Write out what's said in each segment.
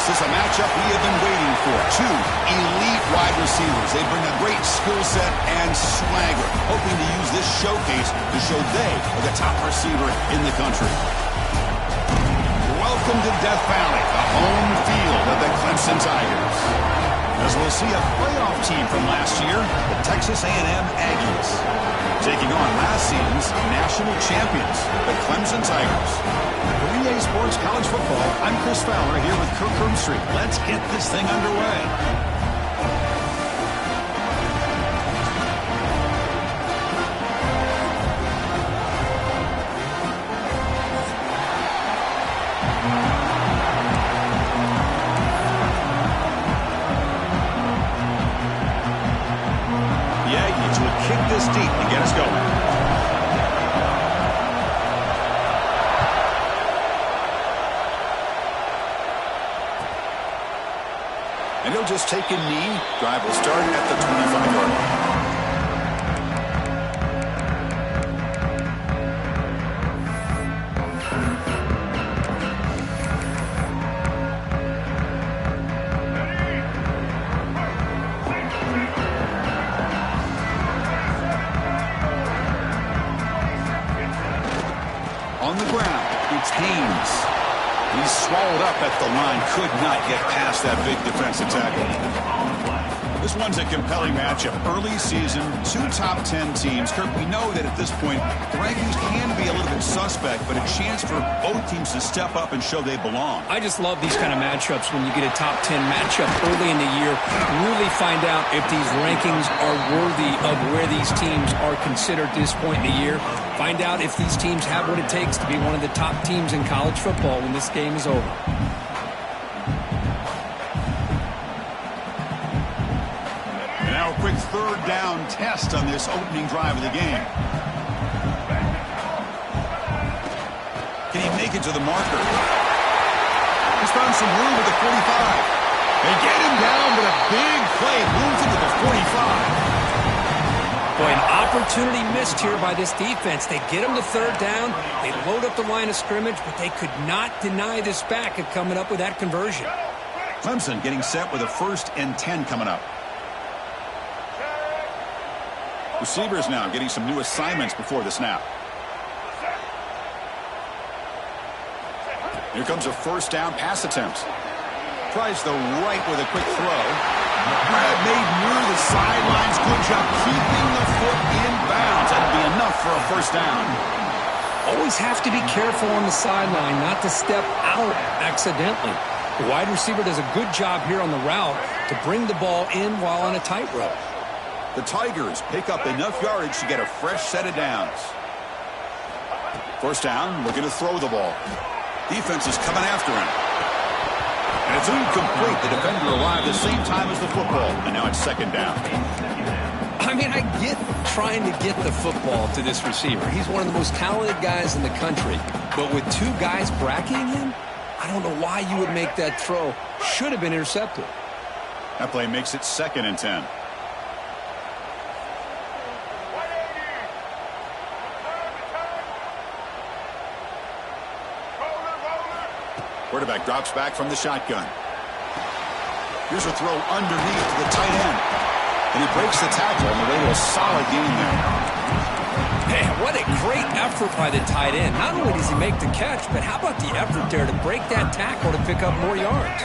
This is a matchup we have been waiting for. Two elite wide receivers. They bring a great skill set and swagger, hoping to use this showcase to show they are the top receiver in the country. Welcome to Death Valley, the home field of the Clemson Tigers. As we'll see a playoff team from last year, the Texas A&M Aggies, taking on last season's national champions, the Clemson Tigers. For EA Sports College Football, I'm Chris Fowler here with Kirk Herbstreit. Let's get this thing underway. This deep and get us going. And he'll just take a knee. Drive will start at the 25-yard line. He's swallowed up at the line, could not get past that big defensive tackle. This one's a compelling matchup. Early season, two top 10 teams. Kirk, we know that at this point, the rankings can be a little bit suspect, but a chance for both teams to step up and show they belong. I just love these kind of matchups when you get a top 10 matchup early in the year. Really find out if these rankings are worthy of where these teams are considered at this point in the year. Find out if these teams have what it takes to be one of the top teams in college football when this game is over. And now a quick third down test on this opening drive of the game. Can he make it to the marker? He's found some room at the 45. They get him down, but a big play moves into the 45. Boy, an opportunity missed here by this defense. They get them to third down. They load up the line of scrimmage, but they could not deny this back of coming up with that conversion. Clemson getting set with a 1st and 10 coming up. Receivers now getting some new assignments before the snap. Here comes a 1st down pass attempt. Tries the right with a quick throw. Grab made near the sidelines. Good job keeping the foot in bounds. That'll be enough for a 1st down. Always have to be careful on the sideline not to step out accidentally. The wide receiver does a good job here on the route to bring the ball in while on a tightrope. The Tigers pick up enough yardage to get a fresh set of downs. 1st down, looking to throw the ball. Defense is coming after him. And it's incomplete. The defender arrived at the same time as the football. And now it's 2nd down. I mean, I get trying to get the football to this receiver. He's one of the most talented guys in the country. But with two guys bracketing him, I don't know why you would make that throw. Should have been intercepted. That play makes it 2nd and 10. Quarterback drops back from the shotgun. Here's a throw underneath to the tight end. And he breaks the tackle on the way to a solid gain there. Man, what a great effort by the tight end. Not only does he make the catch, but how about the effort there to break that tackle to pick up more yards?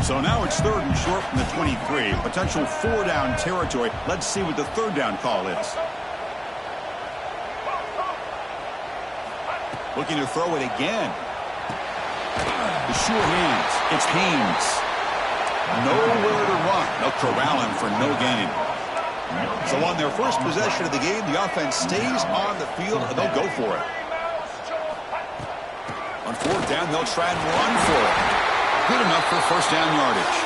So now it's 3rd and short from the 23. Potential 4-down territory. Let's see what the 3rd down call is. Looking to throw it again. The sure hands. It's Haynes. Nowhere to run. They'll corral him for no gain. So on their first possession of the game, the offense stays on the field and they'll go for it. On 4th down, they'll try and run for it. Good enough for 1st down yardage.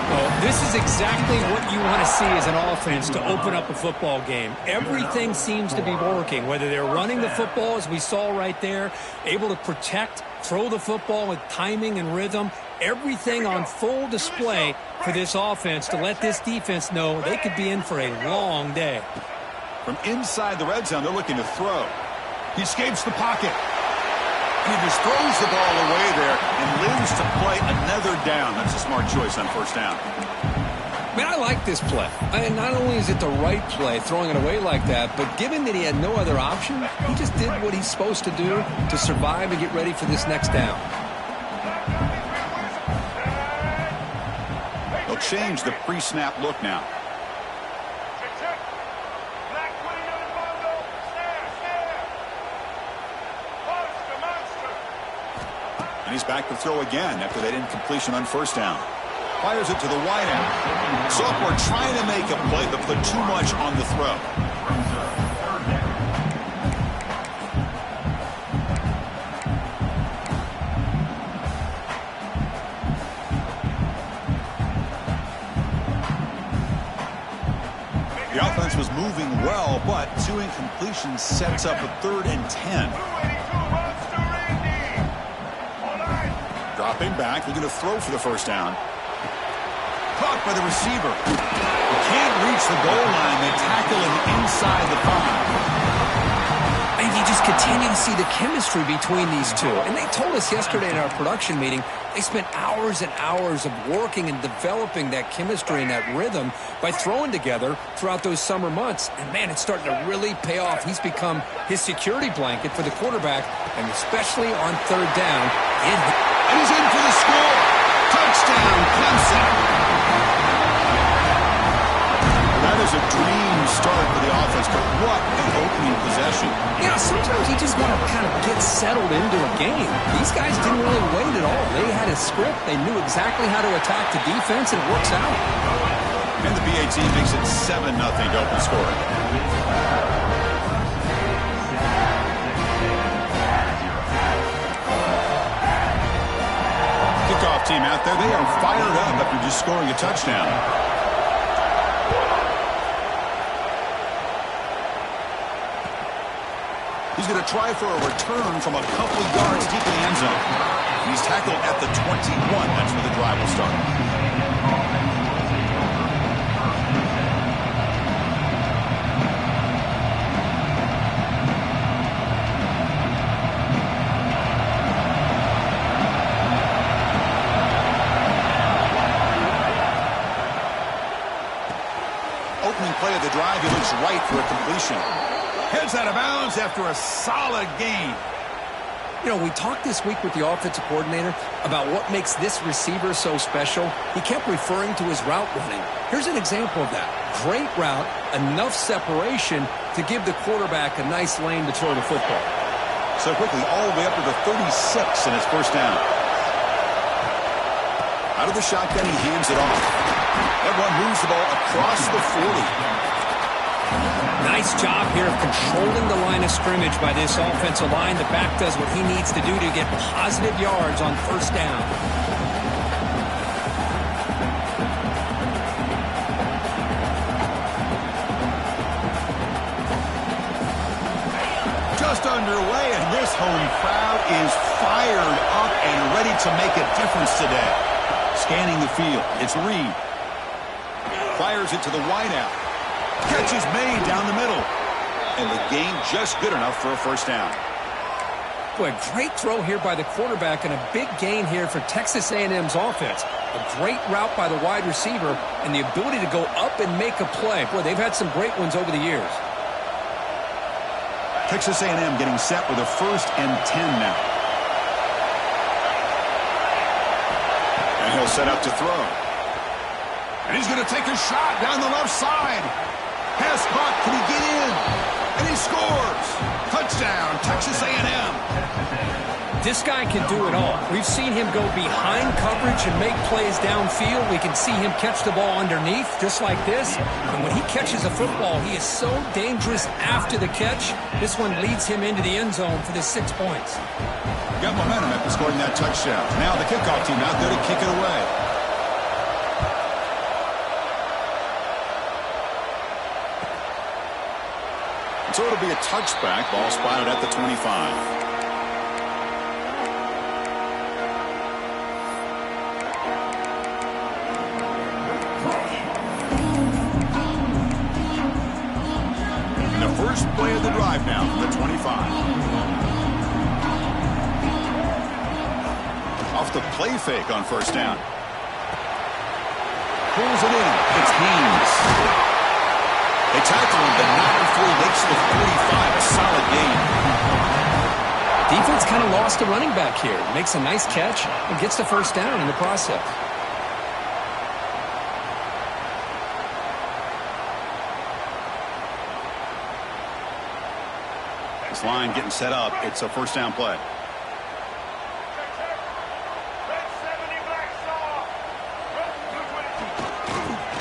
Well, this is exactly what you want to see as an offense to open up a football game. Everything seems to be working, whether they're running the football, as we saw right there, able to protect, throw the football with timing and rhythm. Everything on full display for this offense to let this defense know they could be in for a long day. From inside the red zone, they're looking to throw. He escapes the pocket. He just throws the ball away there and lives to play Tethered down. That's a smart choice on first down. Man, I like this play. And not only is it the right play, throwing it away like that, but given that he had no other option, he just did what he's supposed to do to survive and get ready for this next down. They'll change the pre-snap look now. And he's back to throw again after that incompletion on first down. Fires it to the wide end. Sophomore trying to make a play, but put too much on the throw. The offense was moving well, but two incompletions sets up a 3rd and 10. Dropping back, looking to throw for the first down. Caught by the receiver. He can't reach the goal line. They tackle him inside the 5. And you just continue to see the chemistry between these two. And they told us yesterday in our production meeting, they spent hours and hours of working and developing that chemistry and that rhythm by throwing together throughout those summer months. And, man, it's starting to really pay off. He's become his security blanket for the quarterback, and especially on 3rd down. And he's in for the score. Touchdown, Clemson. That is a dream start for the offense, but what an opening possession. You know, sometimes you just want to kind of get settled into a game. These guys didn't really wait at all. They had a script. They knew exactly how to attack the defense, and it works out. And the BA team makes it 7-0 to open scoring. Kickoff team out there. They are fired up after just scoring a touchdown. He's going to try for a return from a couple of yards deep in the end zone. He's tackled at the 21. That's where the drive will start. Opening play of the drive, he looks right for a completion. Heads out of bounds after a solid gain. You know, we talked this week with the offensive coordinator about what makes this receiver so special. He kept referring to his route running. Here's an example of that. Great route, enough separation to give the quarterback a nice lane to throw the football. So quickly, all the way up to the 36 in his first down. Out of the shotgun, he hands it off. That one moves the ball across the 40. Nice job here of controlling the line of scrimmage by this offensive line. The back does what he needs to do to get positive yards on first down. Just underway, and this home crowd is fired up and ready to make a difference today. Scanning the field, it's Reed. Fires it to the wideout. Catch is made down the middle. And the gain just good enough for a first down. Boy, great throw here by the quarterback and a big gain here for Texas A&M's offense. A great route by the wide receiver and the ability to go up and make a play. Boy, they've had some great ones over the years. Texas A&M getting set with a 1st and 10 now. And he'll set up to throw. And he's going to take a shot down the left side. Pass caught. Can he get in? And he scores. Touchdown, Texas A&M. This guy can do it all. We've seen him go behind coverage and make plays downfield. We can see him catch the ball underneath, just like this. And when he catches a football, he is so dangerous after the catch. This one leads him into the end zone for the 6 points. Got momentum after scoring that touchdown. Now the kickoff team out there to kick it away. So it'll be a touchback. Ball spotted at the 25. And the first play of the drive now from the 25. off the play fake on first down. Pulls it in. It's Haynes. They tackle him, but not before he makes the 45. A solid gain. Defense kind of lost a running back here. Makes a nice catch and gets the first down in the process. This line getting set up. It's a first down play.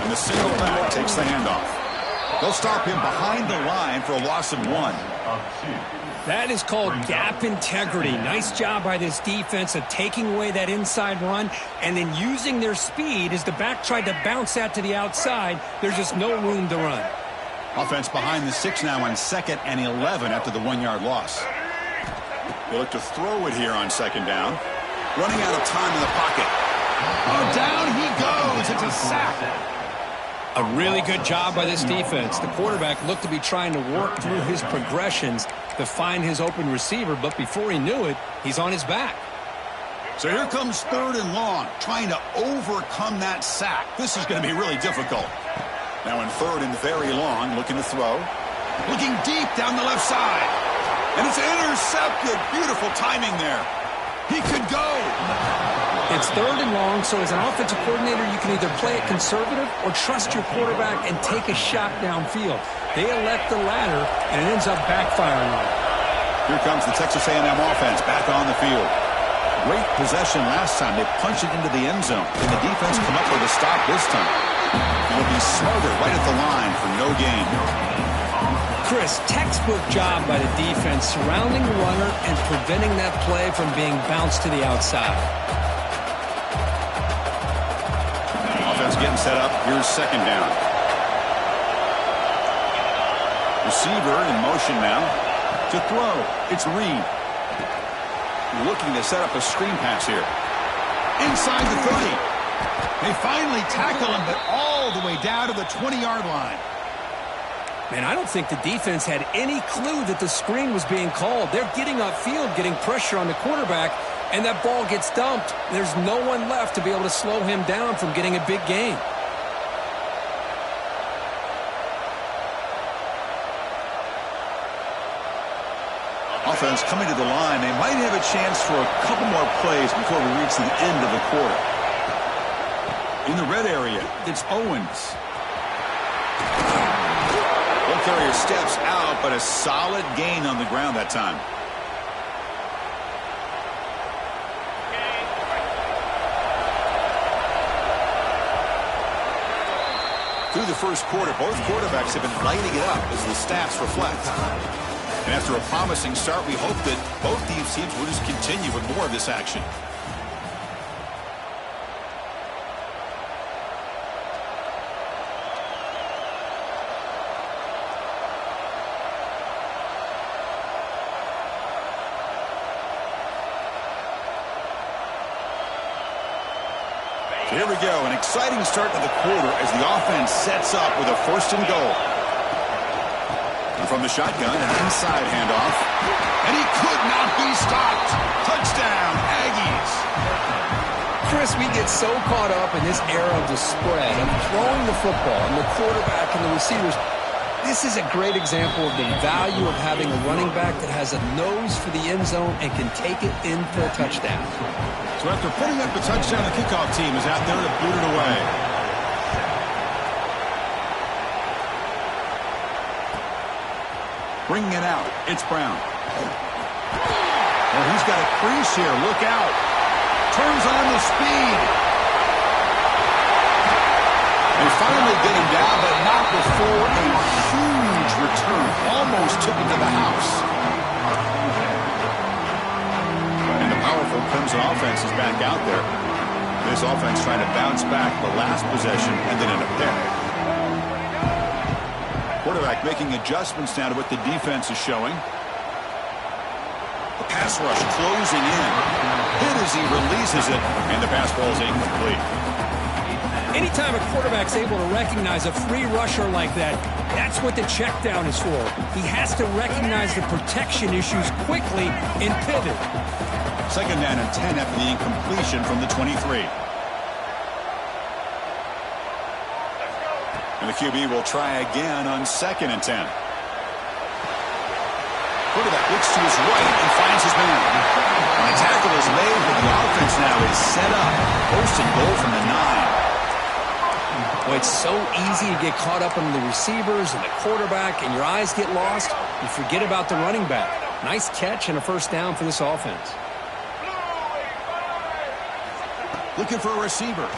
And the single back takes the handoff. They'll stop him behind the line for a loss of 1. That is called gap integrity. Nice job by this defense of taking away that inside run and then using their speed as the back tried to bounce that to the outside. There's just no room to run. Offense behind the 6 now on 2nd and 11 after the 1-yard loss. They look to throw it here on 2nd down. Running out of time in the pocket. Oh, down he goes. It's a sack. A really good job by this defense. The quarterback looked to be trying to work through his progressions to find his open receiver, but before he knew it, he's on his back. So here comes 3rd and long, trying to overcome that sack. This is going to be really difficult. Now in 3rd and very long, looking to throw. Looking deep down the left side. And it's intercepted. Beautiful timing there. He could go. It's 3rd and long, so as an offensive coordinator, you can either play it conservative or trust your quarterback and take a shot downfield. They elect the latter, and it ends up backfiring on them. Here comes the Texas A&M offense back on the field. Great possession last time. They punch it into the end zone. Can the defense come up with a stop this time? It'll be smothered right at the line for no gain. Chris, textbook job by the defense surrounding the runner and preventing that play from being bounced to the outside. Offense getting set up. Here's 2nd down. Receiver in motion now. To throw. It's Reed. Looking to set up a screen pass here. Inside the 30. They finally tackle him, but all the way down to the 20-yard line. Man, I don't think the defense had any clue that the screen was being called. They're getting upfield, getting pressure on the quarterback, and that ball gets dumped. There's no one left to be able to slow him down from getting a big gain. Offense coming to the line. They might have a chance for a couple more plays before we reach the end of the quarter. In the red area, it's Owens. Carrier steps out, but a solid gain on the ground that time. Through the first quarter, both quarterbacks have been lighting it up as the stats reflect. And after a promising start, we hope that both these teams will just continue with more of this action. Here we go, an exciting start to the quarter as the offense sets up with a 1st and goal. And from the shotgun, an inside handoff. And he could not be stopped. Touchdown, Aggies. Chris, we get so caught up in this era of the spread, of throwing the football, and the quarterback and the receivers. This is a great example of the value of having a running back that has a nose for the end zone and can take it in for a touchdown. So after putting up the touchdown, the kickoff team is out there to boot it away. Bringing it out, it's Brown. Well, he's got a crease here. Look out. Turns on the speed. They finally get him down, but not before a huge return. Almost took him to the house. And the powerful Clemson offense is back out there. This offense trying to bounce back the last possession, ended in a pick. Quarterback making adjustments now to what the defense is showing. The pass rush closing in. Hit as he releases it, and the pass ball is incomplete. Anytime a quarterback's able to recognize a free rusher like that, that's what the check down is for. He has to recognize the protection issues quickly and pivot. Second down and 10 after the incompletion from the 23. And the QB will try again on second and 10. Quarterback looks to his right and finds his man. And the tackle is made, but the offense now is set up. First and goal from the 9. Well, it's so easy to get caught up in the receivers and the quarterback, and your eyes get lost. You forget about the running back. Nice catch and a first down for this offense. Looking for a receiver.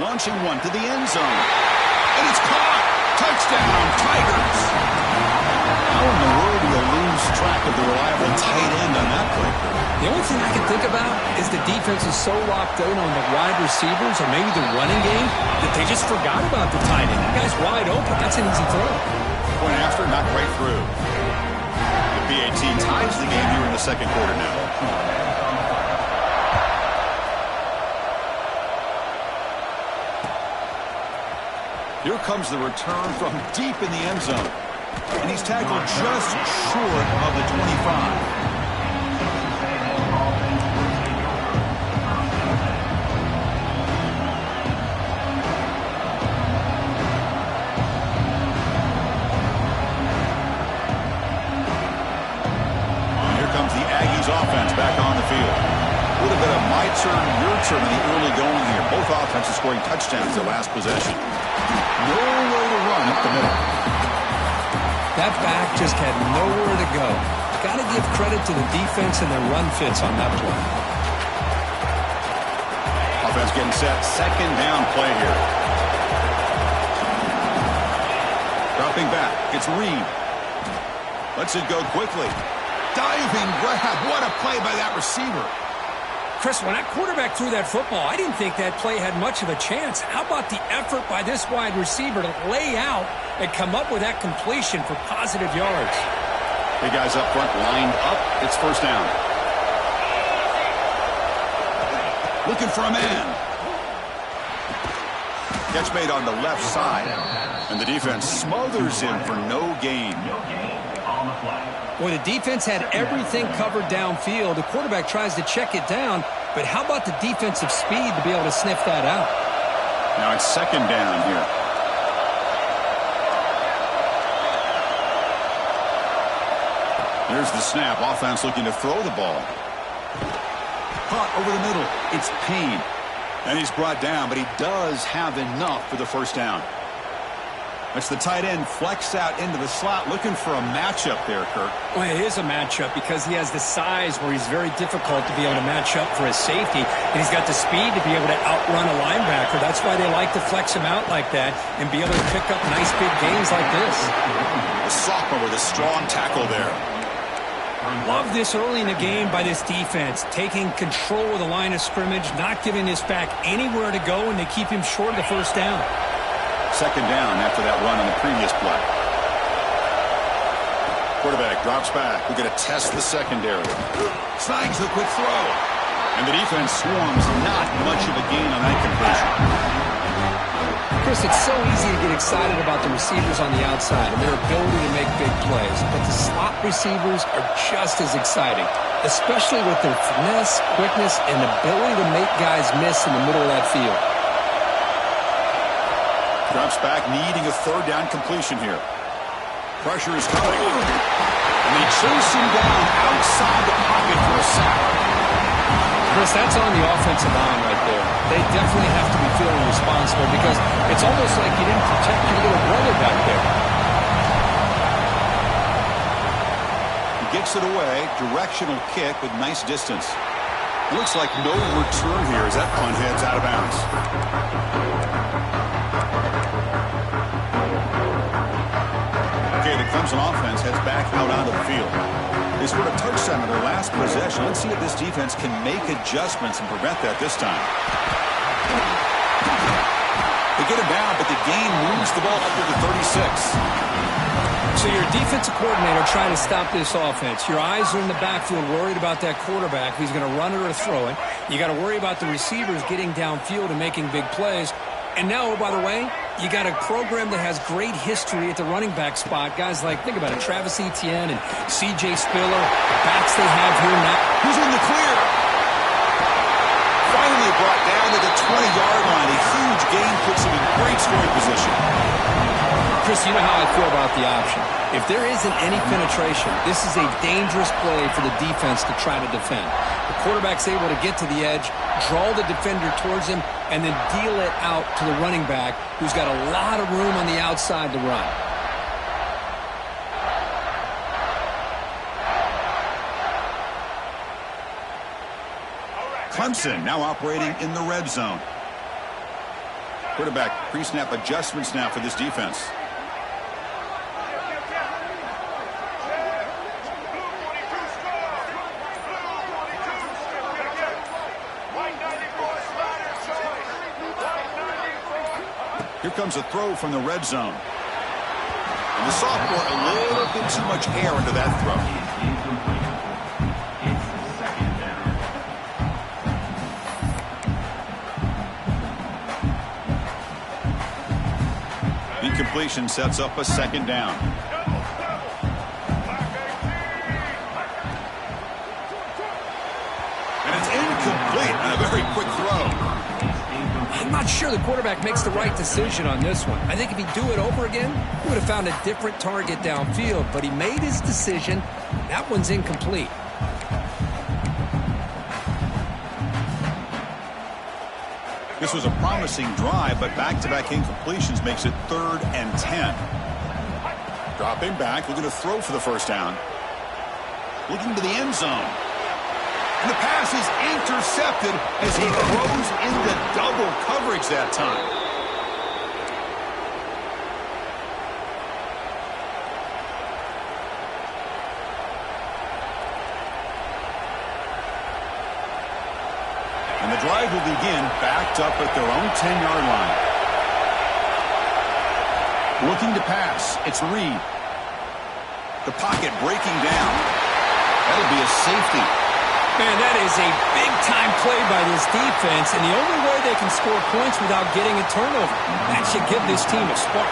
Launching one to the end zone. And it's caught. Touchdown, Tigers. How in the world do you lose track of the reliable tight end on that play? The only thing I can think about is the defense is so locked in on the wide receivers or maybe the running game that they just forgot about the tight end. That guy's wide open. That's an easy throw. Point after, knocked right through. The PAT ties the game here in the second quarter now. Here comes the return from deep in the end zone. And he's tackled just short of the 25. Offense back on the field. Would have been a my turn, your turn in the early going here. Both offenses scoring touchdowns their last possession. Nowhere to run up the middle. That back just had nowhere to go. Got to give credit to the defense and their run fits on that play. Offense getting set. Second down play here. Dropping back. It's Reed. Lets it go quickly. Diving grab. What a play by that receiver. Chris, when that quarterback threw that football, I didn't think that play had much of a chance. How about the effort by this wide receiver to lay out and come up with that completion for positive yards? Big guys up front lined up. It's first down. Looking for a man. Catch made on the left side. And the defense smothers him for no gain. Boy, the defense had everything covered downfield. The quarterback tries to check it down, but how about the defensive speed to be able to sniff that out? Now it's second down here. There's the snap. Offense looking to throw the ball. Caught over the middle. It's Payne. And he's brought down, but he does have enough for the first down. That's the tight end flex out into the slot, looking for a matchup there, Kirk. Well, it is a matchup because he has the size where he's very difficult to be able to match up for his safety, and he's got the speed to be able to outrun a linebacker. That's why they like to flex him out like that and be able to pick up nice big gains like this. A sophomore with a strong tackle there. Love this early in the game by this defense, taking control of the line of scrimmage, not giving this back anywhere to go, and they keep him short of the first down. Second down after that run on the previous play. Quarterback drops back. We're going to test the secondary. Snags the quick throw. And the defense swarms. Not much of a gain on that conversion. Chris, it's so easy to get excited about the receivers on the outside and their ability to make big plays. But the slot receivers are just as exciting, especially with their finesse, quickness, and ability to make guys miss in the middle of that field. Drops back, needing a third down completion here. Pressure is coming. And they chase him down outside the pocket for a sack. Chris, that's on the offensive line right there. They definitely have to be feeling responsible because it's almost like you didn't protect your little brother back there. He gets it away. Directional kick with nice distance. Looks like no return here as that punt heads out of bounds. Okay, the Clemson offense heads back out onto the field. They scored a touchdown on their last possession. Let's see if this defense can make adjustments and prevent that this time. They get it down, but the gain moves the ball up to the 36. So your defensive coordinator trying to stop this offense. Your eyes are in the backfield worried about that quarterback who's going to run it or throw it. You got to worry about the receivers getting downfield and making big plays. And now, by the way, you got a program that has great history at the running back spot. Guys like, think about it, Travis Etienne and C.J. Spiller, the backs they have here now. Who's in the clear? brought down to the 20-yard line. A huge gain puts him in great scoring position. Chris, you know how I feel about the option. If there isn't any penetration, this is a dangerous play for the defense to try to defend. The quarterback's able to get to the edge, draw the defender towards him, and then deal it out to the running back, who's got a lot of room on the outside to run. Clemson now operating in the red zone. Quarterback pre-snap adjustments now for this defense. Here comes a throw from the red zone. And the sophomore, a little bit too much air into that throw. Incompletion sets up a second down. And it's incomplete on a very quick throw. I'm not sure the quarterback makes the right decision on this one. I think if he'd do it over again, he would have found a different target downfield, but he made his decision. That one's incomplete. This was a promising drive, but back-to-back incompletions makes it 3rd and 10. Dropping back, looking to throw for the first down. Looking to the end zone. And the pass is intercepted as he throws into double coverage that time. And the drive will begin backed up at their own 10-yard line. Looking to pass. It's Reed. The pocket breaking down. That'll be a safety. Man, that is a big-time play by this defense, and the only way they can score points without getting a turnover. That should give this team a spark.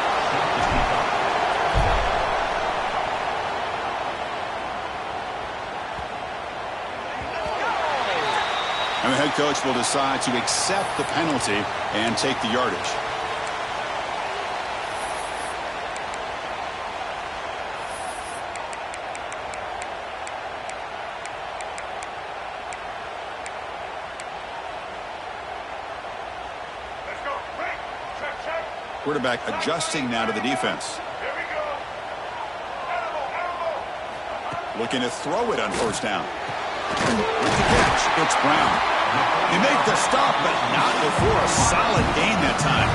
And the head coach will decide to accept the penalty and take the yardage. Quarterback adjusting now to the defense. Looking to throw it on first down. With the catch, it's Brown. They make the stop, but not before a solid gain that time.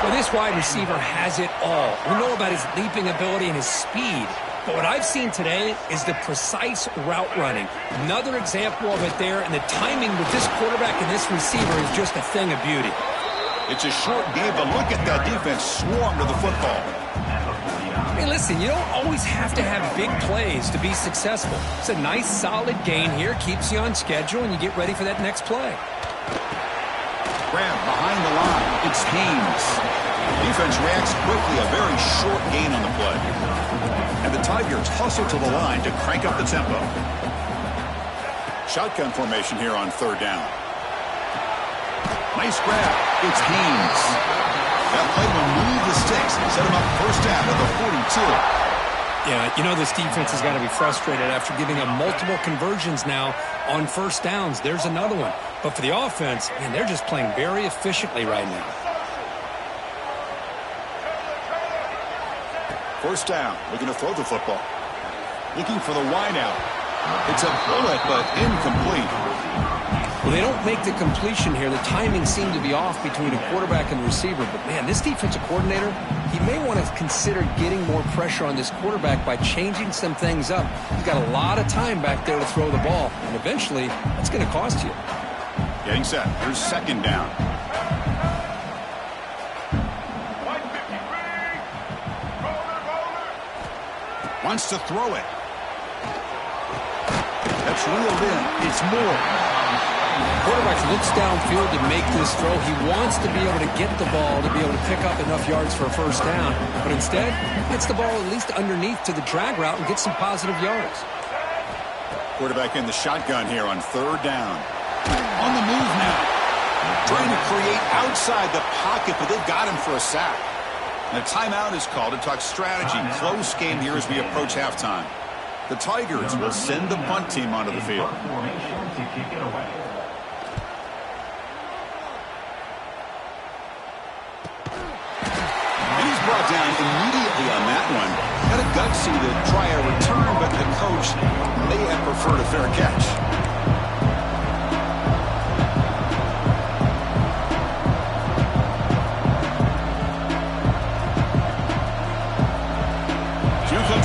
Well, this wide receiver has it all. We know about his leaping ability and his speed. But what I've seen today is the precise route running. Another example of it there, and the timing with this quarterback and this receiver is just a thing of beauty. It's a short game, but look at that defense swarm to the football. Hey, listen, you don't always have to have big plays to be successful. It's a nice, solid gain here, keeps you on schedule, and you get ready for that next play. Grab behind the line. It's Haynes. Defense reacts quickly, a very short gain on the play. And the Tigers hustle to the line to crank up the tempo. Shotgun formation here on third down. Nice grab. It's Haynes. That play will move the sticks and set him up first down at the 42. Yeah, you know this defense has got to be frustrated after giving up multiple conversions now on first downs. There's another one. But for the offense, man, they're just playing very efficiently right now. First down. Looking to throw the football. Looking for the wideout. It's a bullet, but incomplete. Well, they don't make the completion here. The timing seemed to be off between a quarterback and receiver. But, man, this defensive coordinator, he may want to consider getting more pressure on this quarterback by changing some things up. He's got a lot of time back there to throw the ball. And eventually, that's going to cost you. Getting set. Here's second down. Wants to throw it. That's reeled in. It's Moore. Quarterback looks downfield to make this throw. He wants to be able to get the ball to be able to pick up enough yards for a first down. But instead, gets the ball at least underneath to the drag route and gets some positive yards. Quarterback in the shotgun here on third down. On the move now. Trying to create outside the pocket, but they've got him for a sack. And a timeout is called to talk strategy. Close game here as we approach halftime. The Tigers will send the punt team onto the field. And he's brought down immediately on that one. Had a gutsy to try a return, but the coach may have preferred a fair catch.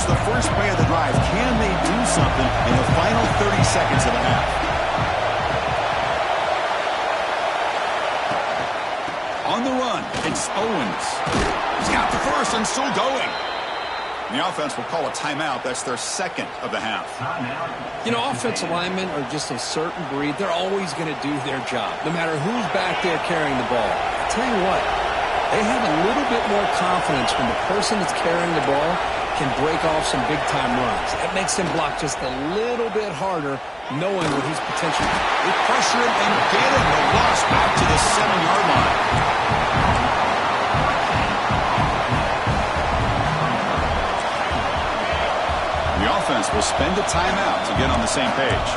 The first play of the drive. Can they do something in the final 30 seconds of the half? On the run, it's Owens. He's got the first and still going. The offense will call a timeout. That's their second of the half. You know, offensive linemen are just a certain breed. They're always going to do their job, no matter who's back there carrying the ball. I tell you what, they have a little bit more confidence when the person that's carrying the ball can break off some big-time runs. That makes him block just a little bit harder, knowing what he's potentially. They pressure him and get him. The loss back to the 7-yard line. The offense will spend a timeout to get on the same page.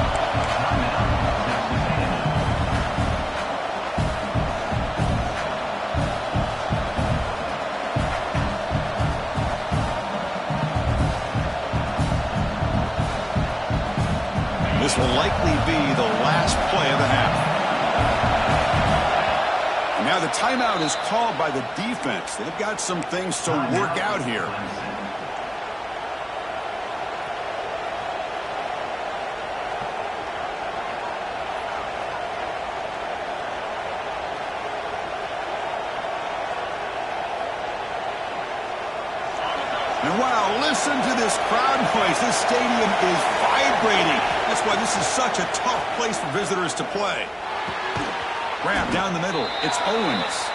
This will likely be the last play of the half. Now the timeout is called by the defense. They've got some things to work out here. And wow, listen to this crowd noise. This stadium is vibrating. That's why this is such a tough place for visitors to play. Grab down the middle. It's Owens.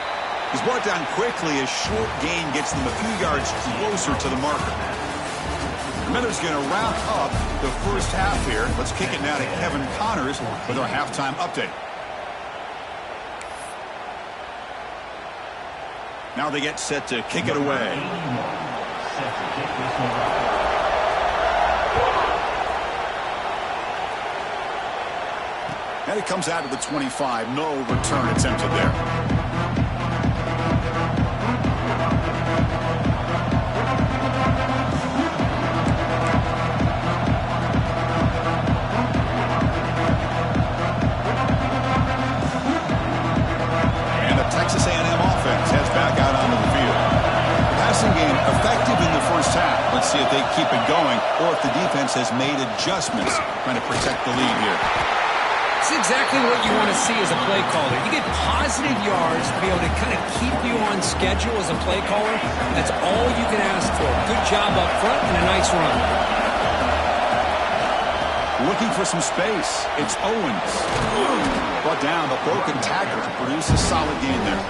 He's brought down quickly. A short gain gets them a few yards closer to the marker. The Miners going to wrap up the first half here. Let's kick it now to Kevin Connors with our halftime update. Now they get set to kick it away. And it comes out of the 25. No return attempted there. And the Texas A&M offense heads back out onto the field. Passing game effective in the first half. Let's see if they keep it going or if the defense has made adjustments trying to protect the lead here. It's exactly what you want to see as a play caller. You get positive yards to be able to kind of keep you on schedule as a play caller. That's all you can ask for. Good job up front and a nice run. Looking for some space. It's Owens. Brought down the broken tackle to produce a solid gain there.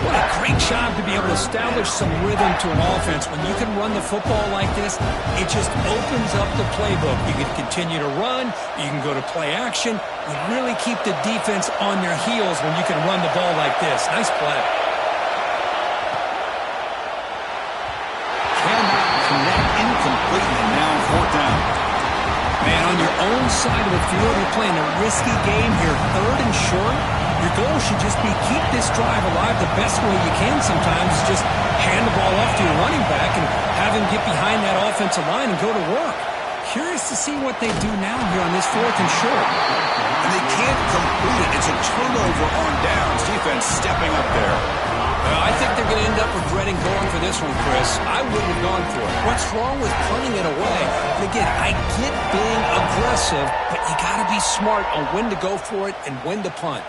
What a great job to be able to establish some rhythm to an offense. When you can run the football like this, it just opens up the playbook. You can continue to run. You can go to play action. You really keep the defense on their heels when you can run the ball like this. Nice play. Cannot connect, incomplete, and now fourth down. Man, on your own side of the field, you're playing a risky game here. Third and short. Your goal should just be keep this drive alive the best way you can sometimes. Just hand the ball off to your running back and have him get behind that offensive line and go to work. Curious to see what they do now here on this fourth and short. And they can't complete it. It's a turnover on downs. Defense stepping up there. Well, I think they're going to end up regretting going for this one, Chris. I wouldn't have gone for it. What's wrong with punting it away? And again, I get being aggressive, but you got to be smart on when to go for it and when to punt.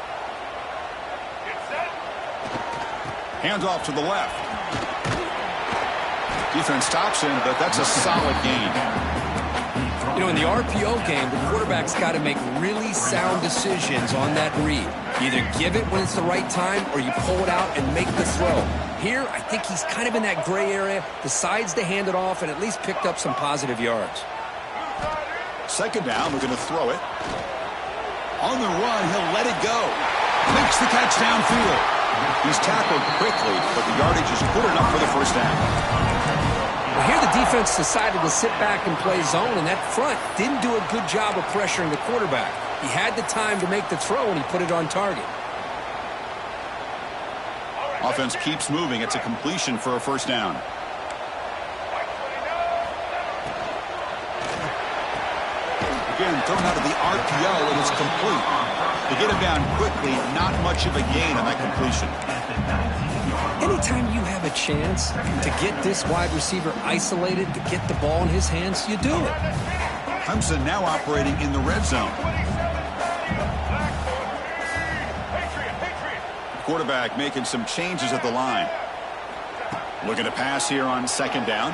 Hands off to the left. Defense stops him, but that's a solid gain. You know, in the RPO game, the quarterback's got to make really sound decisions on that read. You either give it when it's the right time or you pull it out and make the throw. Here, I think he's kind of in that gray area, decides to hand it off and at least picked up some positive yards. Second down, we're going to throw it. On the run, he'll let it go. Makes the catch downfield. He's tackled quickly, but the yardage is good enough for the first down. Well, here the defense decided to sit back and play zone, and that front didn't do a good job of pressuring the quarterback. He had the time to make the throw, and he put it on target. Offense keeps moving. It's a completion for a first down. Again, thrown out of the RPO, and it's complete. To get him down quickly, not much of a gain on that completion. Anytime you have a chance to get this wide receiver isolated, to get the ball in his hands, you do it. Clemson now operating in the red zone. Quarterback making some changes at the line. Looking to pass here on second down.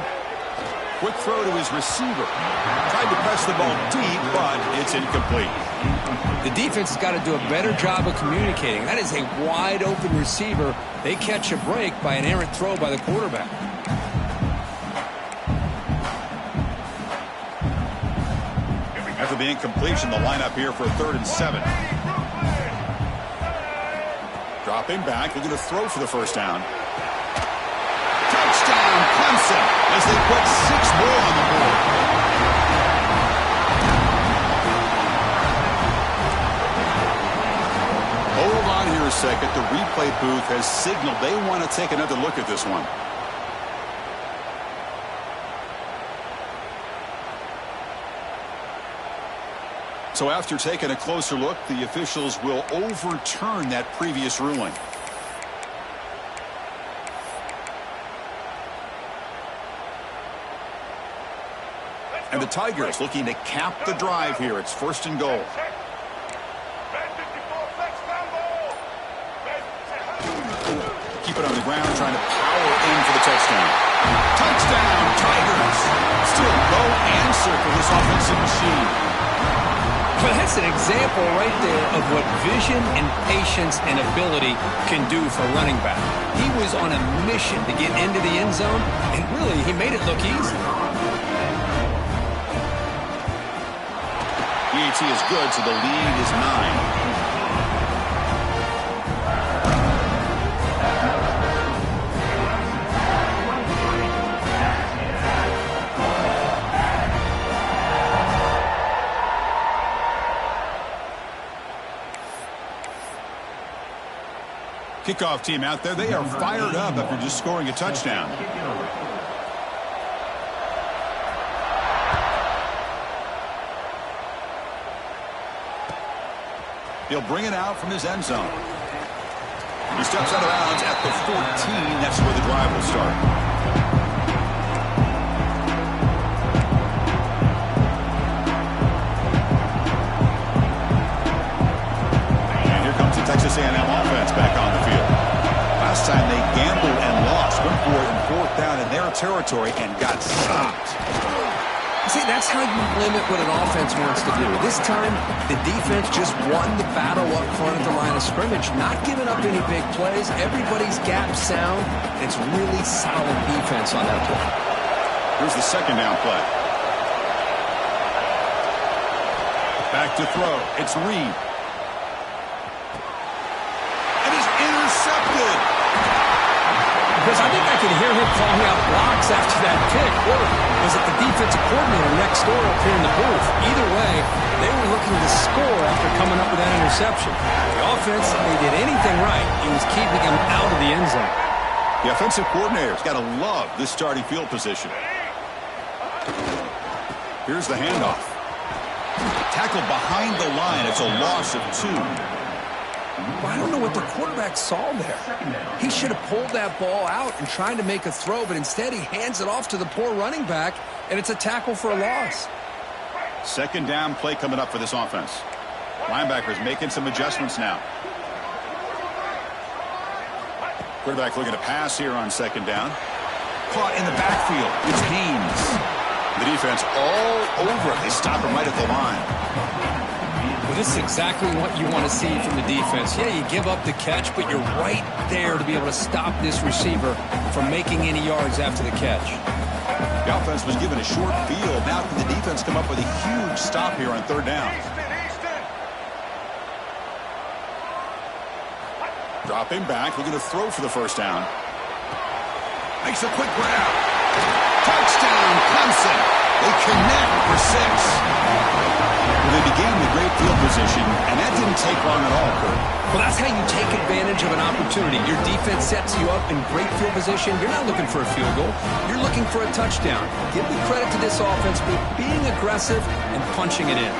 Quick throw to his receiver. Tried to press the ball deep, but it's incomplete. The defense has got to do a better job of communicating. That is a wide open receiver. They catch a break by an errant throw by the quarterback. After the incompletion, the lineup here for 3rd and 7. Dropping back, looking to throw for the first down. Touchdown, Clemson, as they put 6 more on the board. Hold on here a second. The replay booth has signaled they want to take another look at this one. So after taking a closer look, the officials will overturn that previous ruling. And the Tigers looking to cap the drive here. It's 1st and goal. Keep it on the ground, trying to power in for the touchdown. Touchdown, Tigers! Still no answer for this offensive machine. Well, that's an example right there of what vision and patience and ability can do for a running back. He was on a mission to get into the end zone, and really, he made it look easy. EAT is good, so the lead is 9. Kickoff team out there. They are fired up after just scoring a touchdown. He'll bring it out from his end zone. He steps out of bounds at the 14. That's where the drive will start. Texas A&M offense back on the field. Last time they gambled and lost. Went for it in 4th down in their territory and got stopped. See, that's how you limit what an offense wants to do. This time, the defense just won the battle up front at the line of scrimmage, not giving up any big plays. Everybody's gap sound. It's really solid defense on that play. Here's the 2nd down play. Back to throw. It's Reed. Because I think I can hear him calling out blocks after that pick. Or was it the defensive coordinator next door up here in the booth? Either way, they were looking to score after coming up with that interception. The offense, they did anything right. He was keeping him out of the end zone. The offensive coordinator's got to love this starting field position. Here's the handoff. Tackled behind the line. It's a loss of 2. I don't know what the quarterback saw there. He should have pulled that ball out and tried to make a throw, but instead he hands it off to the poor running back, and it's a tackle for a loss. 2nd down play coming up for this offense. Linebackers making some adjustments now. Quarterback looking to pass here on 2nd down. Caught in the backfield. It's Haynes. The defense all over it. They stop him right at the line. Well, this is exactly what you want to see from the defense. Yeah, you give up the catch, but you're right there to be able to stop this receiver from making any yards after the catch. The offense was given a short field. Now can the defense come up with a huge stop here on 3rd down? Dropping back, looking to throw for the first down. Makes a quick grab. Touchdown, Clemson. They connect for 6. Well, they began with great field position, and that didn't take long at all, Kurt. Well, that's how you take advantage of an opportunity. Your defense sets you up in great field position. You're not looking for a field goal. You're looking for a touchdown. Give the credit to this offense for being aggressive and punching it in.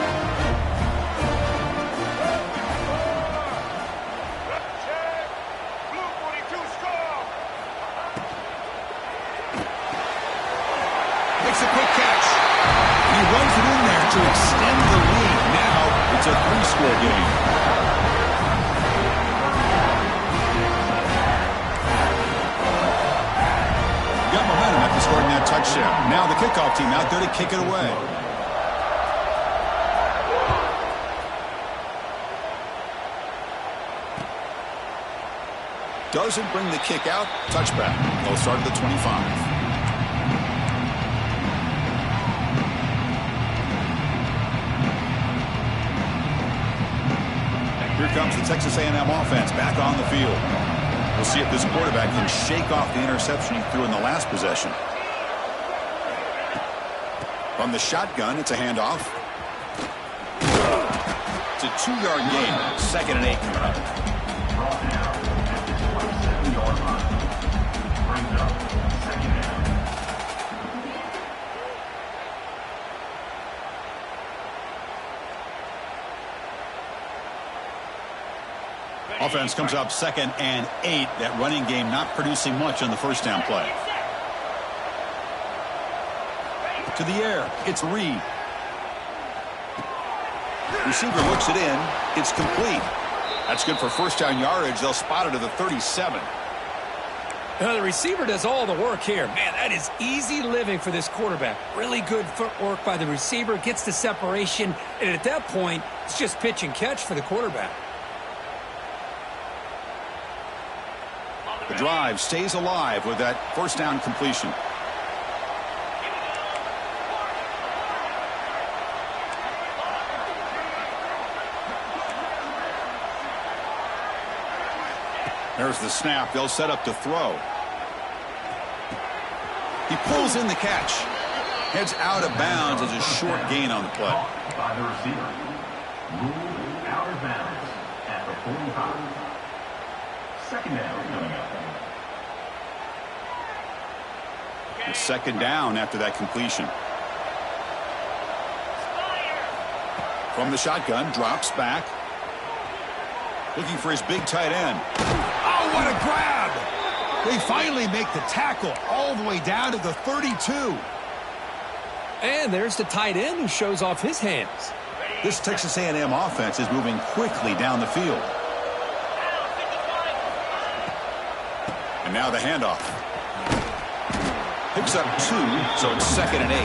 Makes a quick catch. He runs it in there to extend the lead. Now it's a 3-score game. Got momentum after scoring that touchdown. Now the kickoff team out there to kick it away. Doesn't bring the kick out. Touchback. They'll start at the 25. Here comes the Texas A&M offense back on the field. We'll see if this quarterback can shake off the interception he threw in the last possession. From the shotgun, it's a handoff. It's a 2-yard gain. 2nd and 8 coming up. Offense comes up 2nd and 8. That running game not producing much on the first down play. To the air. It's Reed. Receiver looks it in. It's complete. That's good for first down yardage. They'll spot it at the 37. The receiver does all the work here. Man, that is easy living for this quarterback. Really good footwork by the receiver. Gets the separation. And at that point, it's just pitch and catch for the quarterback. The drive stays alive with that first down completion. There's the snap. They'll set up to throw. He pulls in the catch. Heads out of bounds as a short gain on the play. By the receiver. Ruled out of bounds at the 45. 2nd down coming up. It's 2nd down after that completion. From the shotgun, drops back. Looking for his big tight end. Oh, what a grab! They finally make the tackle all the way down to the 32. And there's the tight end who shows off his hands. This Texas A&M offense is moving quickly down the field. And now the handoff. Picks up 2, so it's 2nd and 8.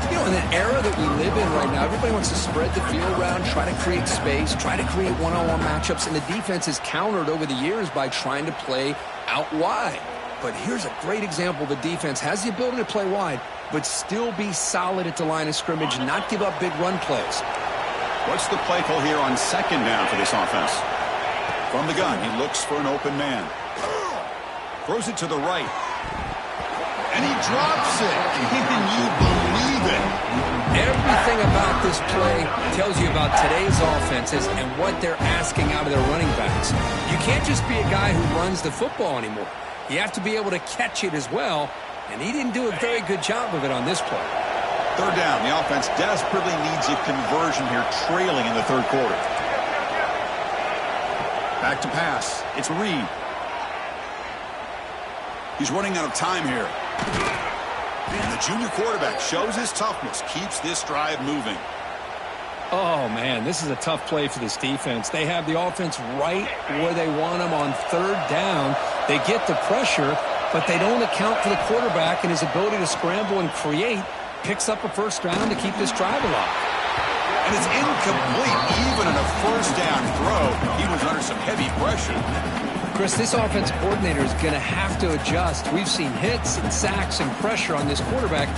You know, in an era that we live in right now, everybody wants to spread the field around, try to create space, try to create one-on-one matchups, and the defense is countered over the years by trying to play out wide. But here's a great example. The defense has the ability to play wide, but still be solid at the line of scrimmage and not give up big run plays. What's the play call here on 2nd down for this offense? From the gun, he looks for an open man. Throws it to the right. And he drops it. Can you believe it? Everything about this play tells you about today's offenses and what they're asking out of their running backs. You can't just be a guy who runs the football anymore. You have to be able to catch it as well, and he didn't do a very good job of it on this play. 3rd down. The offense desperately needs a conversion here, trailing in the 3rd quarter. Back to pass. It's Reed. He's running out of time here. And the junior quarterback shows his toughness, keeps this drive moving. Oh, man, this is a tough play for this defense. They have the offense right where they want them on 3rd down. They get the pressure, but they don't account for the quarterback and his ability to scramble and create. Picks up a first down to keep this drive alive. And it's incomplete. Even on a first down throw, he was under some heavy pressure. Chris, this offensive coordinator is going to have to adjust. We've seen hits and sacks and pressure on this quarterback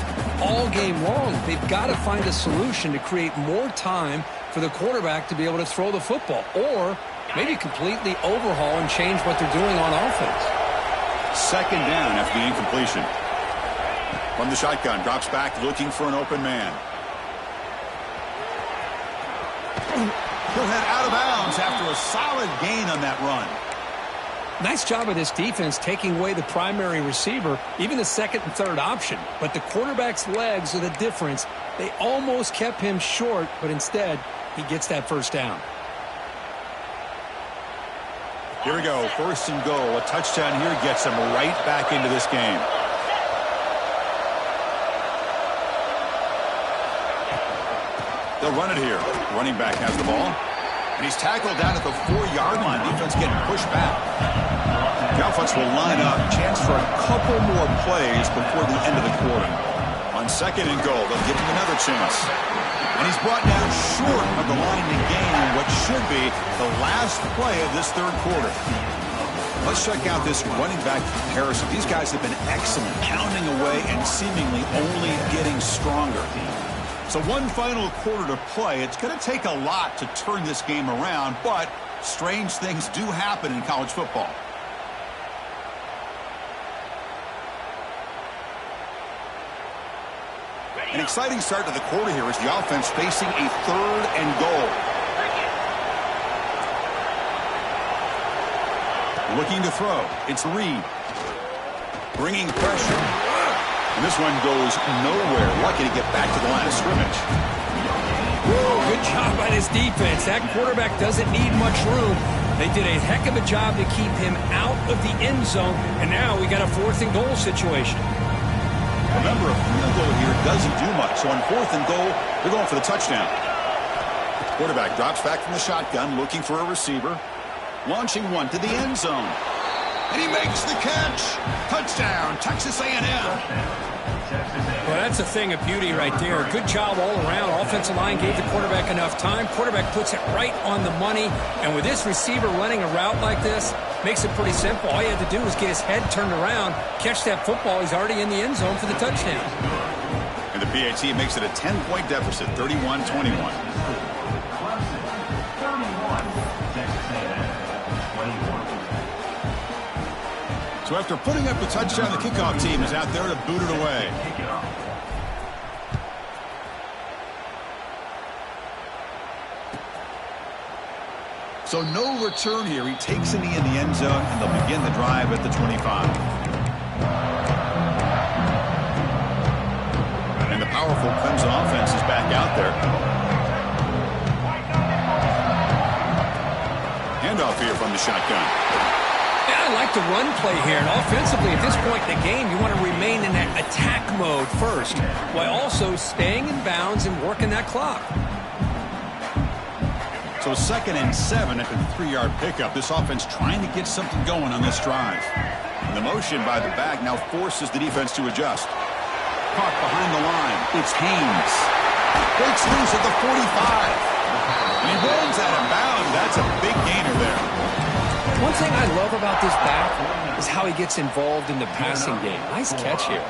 all game long. They've got to find a solution to create more time for for the quarterback to be able to throw the football, or maybe completely overhaul and change what they're doing on offense. Second down after the incompletion. From the shotgun, drops back looking for an open man. He'll head out of bounds after a solid gain on that run. Nice job of this defense taking away the primary receiver, even the second and third option. But the quarterback's legs are the difference. They almost kept him short, but instead, he gets that first down. Here we go, first and goal. A touchdown here gets him right back into this game. They'll run it here. Running back has the ball. And he's tackled down at the 4-yard line. Defense getting pushed back. The offense will line up. Chance for a couple more plays before the end of the quarter. On second and goal, they'll give him another chance. And he's brought down short of the line to gain what should be the last play of this third quarter. Let's check out this running back comparison. These guys have been excellent, pounding away and seemingly only getting stronger. So one final quarter to play. It's going to take a lot to turn this game around, but strange things do happen in college football. An exciting start to the quarter here as the offense facing a third and goal. Looking to throw. It's Reed. Bringing pressure. And this one goes nowhere. Lucky to get back to the line of scrimmage. Woo, good job by this defense. That quarterback doesn't need much room. They did a heck of a job to keep him out of the end zone. And now we got a fourth and goal situation. Remember, a field goal here doesn't do much. So on fourth and goal, they're going for the touchdown. Quarterback drops back from the shotgun, looking for a receiver. Launching one to the end zone. And he makes the catch. Touchdown, Texas A&M. Well, that's a thing of beauty right there. Good job all around. Offensive line gave the quarterback enough time. Quarterback puts it right on the money. And with this receiver running a route like this, makes it pretty simple. All you had to do was get his head turned around, catch that football. He's already in the end zone for the touchdown. And the PAT makes it a 10-point deficit, 31-21. So after putting up the touchdown, the kickoff team is out there to boot it away. So no return here. He takes it in the end zone, and they'll begin the drive at the 25. And the powerful Clemson offense is back out there. Handoff here from the shotgun. I like the run play here, and offensively at this point in the game, you want to remain in that attack mode first, while also staying in bounds and working that clock. So second and 7 after the 3-yard pickup. This offense trying to get something going on this drive. And the motion by the back now forces the defense to adjust. Caught behind the line. It's Haynes. Breaks loose at the 45. And he rolls out of bounds. That's a big gainer there. One thing I love about this back is how he gets involved in the passing game. Nice catch here.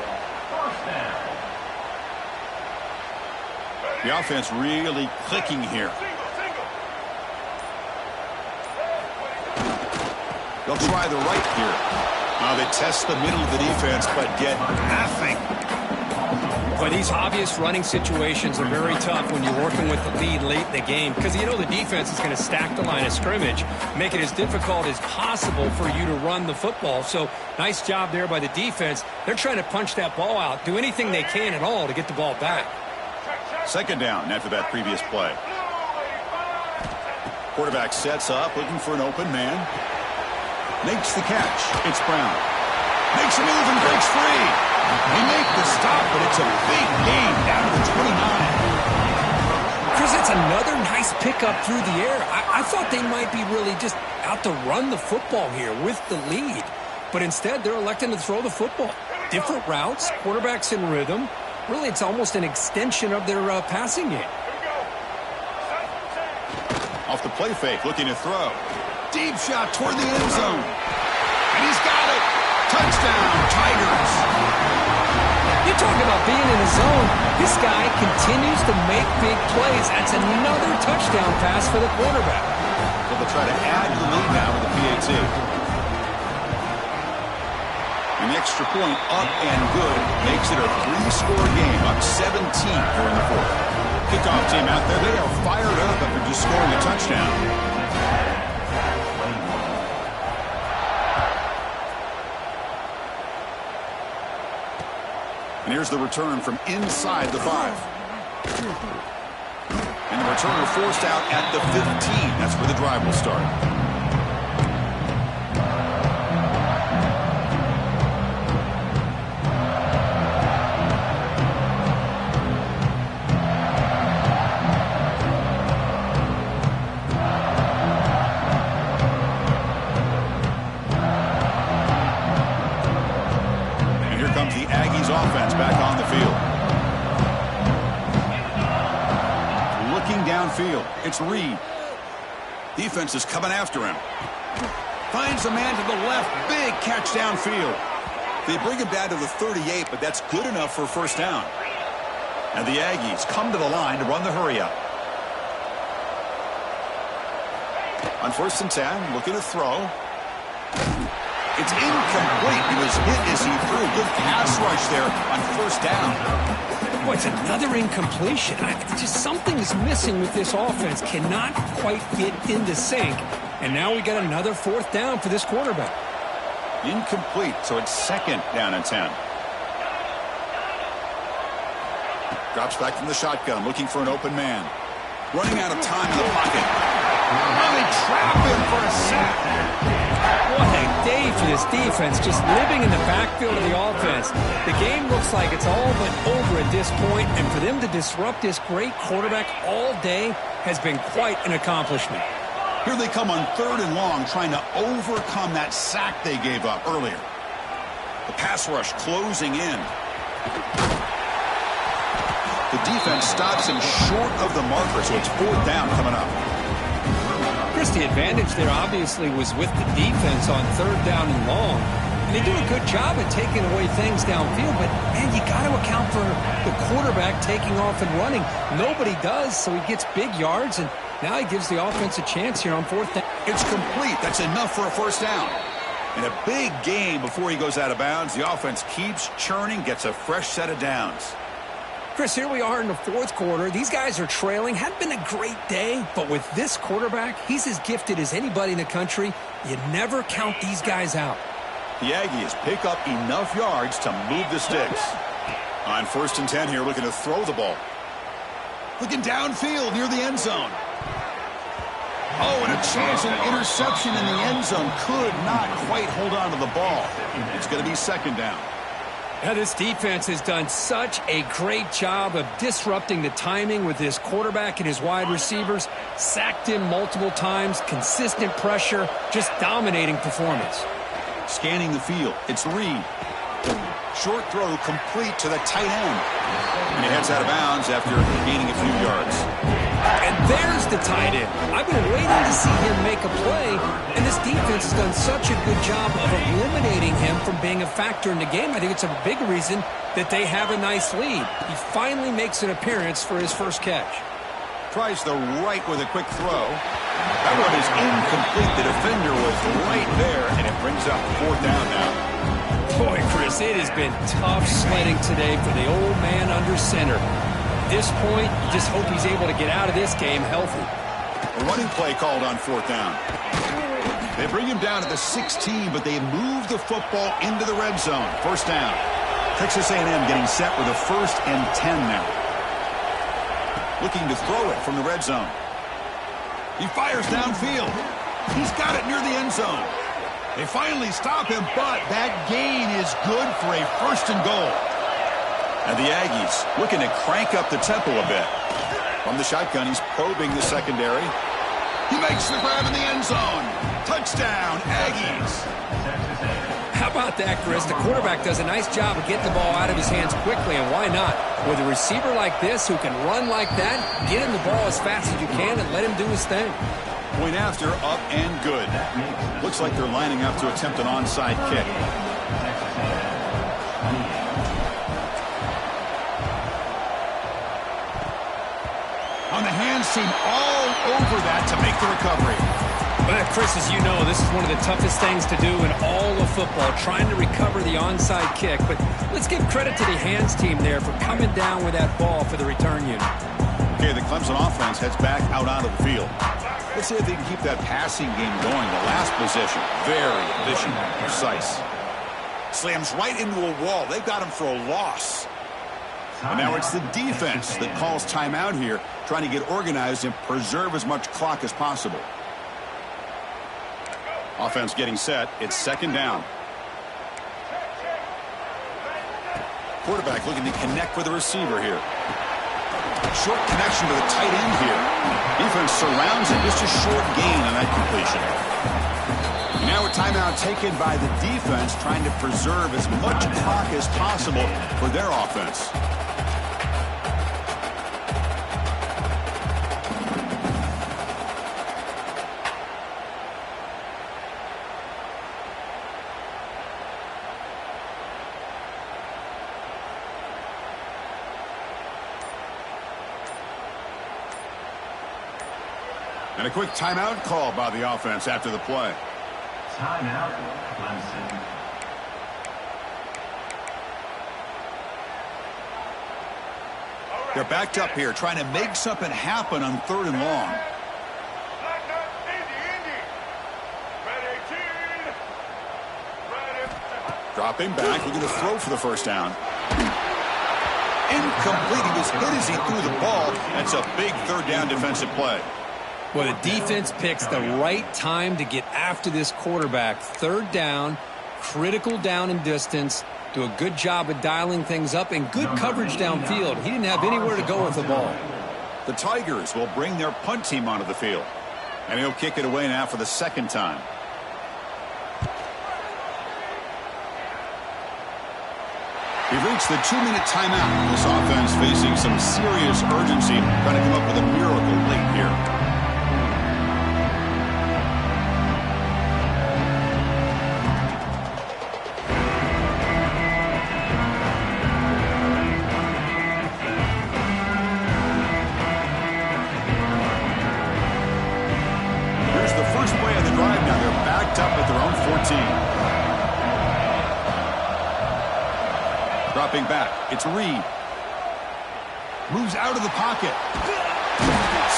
The offense really clicking here. They'll try the right here. Now they test the middle of the defense, but get nothing. But these obvious running situations are very tough when you're working with the lead late in the game, because you know the defense is going to stack the line of scrimmage, make it as difficult as possible for you to run the football. So nice job there by the defense. They're trying to punch that ball out, do anything they can at all to get the ball back. Second down after that previous play. Quarterback sets up, looking for an open man. Makes the catch. It's Brown. Makes a move and breaks free. They make the stop, but it's a big gain down to the 29. Chris, it's another nice pickup through the air. I thought they might be really just out to run the football here with the lead. But instead, they're electing to throw the football. Different routes, quarterbacks in rhythm. Really, it's almost an extension of their passing game. Off the play fake, looking to throw. Deep shot toward the end zone. And he's got it. Touchdown, Tigers. You Talk about being in the zone. This guy continues to make big plays. That's another touchdown pass for the quarterback. So they'll try to add to the lead now with the PAT. An extra point up and good makes it a 3-score game, up 17 here in the fourth. Kickoff team out there, they are fired up after just scoring a touchdown. And here's the return from inside the 5. And the returner forced out at the 15. That's where the drive will start. Offense back on the field. Looking downfield. It's Reed. Defense is coming after him. Finds a man to the left. Big catch downfield. They bring him down to the 38, but that's good enough for a first down. And the Aggies come to the line to run the hurry up. On 1st and 10, looking to throw. It's incomplete. He was hit as he threw. Good pass rush there on 1st down. Boy, it's another incompletion. Just something's missing with this offense. Cannot quite get into sync. And now we got another 4th down for this quarterback. Incomplete, so it's 2nd down and 10. Drops back from the shotgun, looking for an open man. Running out of time in the pocket. Now they trap him for a sack. What a day for this defense, just living in the backfield of the offense. The game looks like it's all but over at this point, and for them to disrupt this great quarterback all day has been quite an accomplishment. Here they come on 3rd and long, trying to overcome that sack they gave up earlier. The pass rush closing in. The defense stops him short of the marker, so it's 4th down coming up. Chris, the advantage there obviously was with the defense on 3rd down and long. And they do a good job at taking away things downfield, but, man, you got to account for the quarterback taking off and running. Nobody does, so he gets big yards, and now he gives the offense a chance here on 4th down. It's complete. That's enough for a first down. And a big gain before he goes out of bounds. The offense keeps churning, gets a fresh set of downs. Chris, here we are in the 4th quarter. These guys are trailing. Hadn't been a great day, but with this quarterback, he's as gifted as anybody in the country. You never count these guys out. The Aggies pick up enough yards to move the sticks. On 1st and 10 here, looking to throw the ball. Looking downfield near the end zone. Oh, and a chance at an interception in the end zone. Could not quite hold on to the ball. It's going to be 2nd down. Now, this defense has done such a great job of disrupting the timing with this quarterback and his wide receivers. Sacked him multiple times, consistent pressure, just dominating performance. Scanning the field, it's Reed. Short throw complete to the tight end. And he heads out of bounds after gaining a few yards. And there's the tight end. I've been waiting to see him make a play, and this defense has done such a good job of eliminating him from being a factor in the game. I think it's a big reason that they have a nice lead. He finally makes an appearance for his first catch. Tries the right with a quick throw. That one is incomplete. The defender was right there, and it brings up 4th down now. Boy, Chris, it has been tough sledding today for the old man under center. At this point, you just hope he's able to get out of this game healthy. A running play called on 4th down. They bring him down at the 16, but they move the football into the red zone. 1st down. Texas A&M getting set with a 1st and 10 now. Looking to throw it from the red zone. He fires downfield. He's got it near the end zone. They finally stop him, but that gain is good for a 1st and goal. And the Aggies looking to crank up the tempo a bit. From the shotgun, he's probing the secondary. He makes the grab in the end zone. Touchdown, Aggies. How about that, Chris? The quarterback does a nice job of getting the ball out of his hands quickly, and why not? With a receiver like this who can run like that, get him the ball as fast as you can and let him do his thing. Point after, up and good. Looks like they're lining up to attempt an onside kick. hands seem all over that to make the recovery. Well, Chris, as you know, this is one of the toughest things to do in all of football, trying to recover the onside kick. But let's give credit to the hands team there for coming down with that ball for the return unit. Okay, the Clemson offense heads back out onto the field. Let's see if they can keep that passing game going. The last possession, very efficient, precise. Slams right into a wall. They've got him for a loss. And now it's the defense that calls timeout here, trying to get organized and preserve as much clock as possible. Offense getting set. It's second down. Quarterback looking to connect with the receiver here. Short connection to the tight end here. Defense surrounds it. Just a short gain on that completion. Now a timeout taken by the defense, trying to preserve as much clock as possible for their offense. And a quick timeout call by the offense after the play. Timeout, Clemson. They're backed up here, trying to make something happen on 3rd and long. Dropping back, looking to throw for the first down. Incomplete. He was hit as he threw the ball. That's a big 3rd down defensive play. Well, the defense picks the right time to get after this quarterback. 3rd down, critical down and distance. Do a good job of dialing things up and good coverage downfield. He didn't have anywhere to go with the ball. The Tigers will bring their punt team onto the field. And he'll kick it away now for the 2nd time. We've reached the 2-minute timeout. This offense facing some serious urgency, trying to come up with a miracle late here. Dropping back, it's Reed. Moves out of the pocket.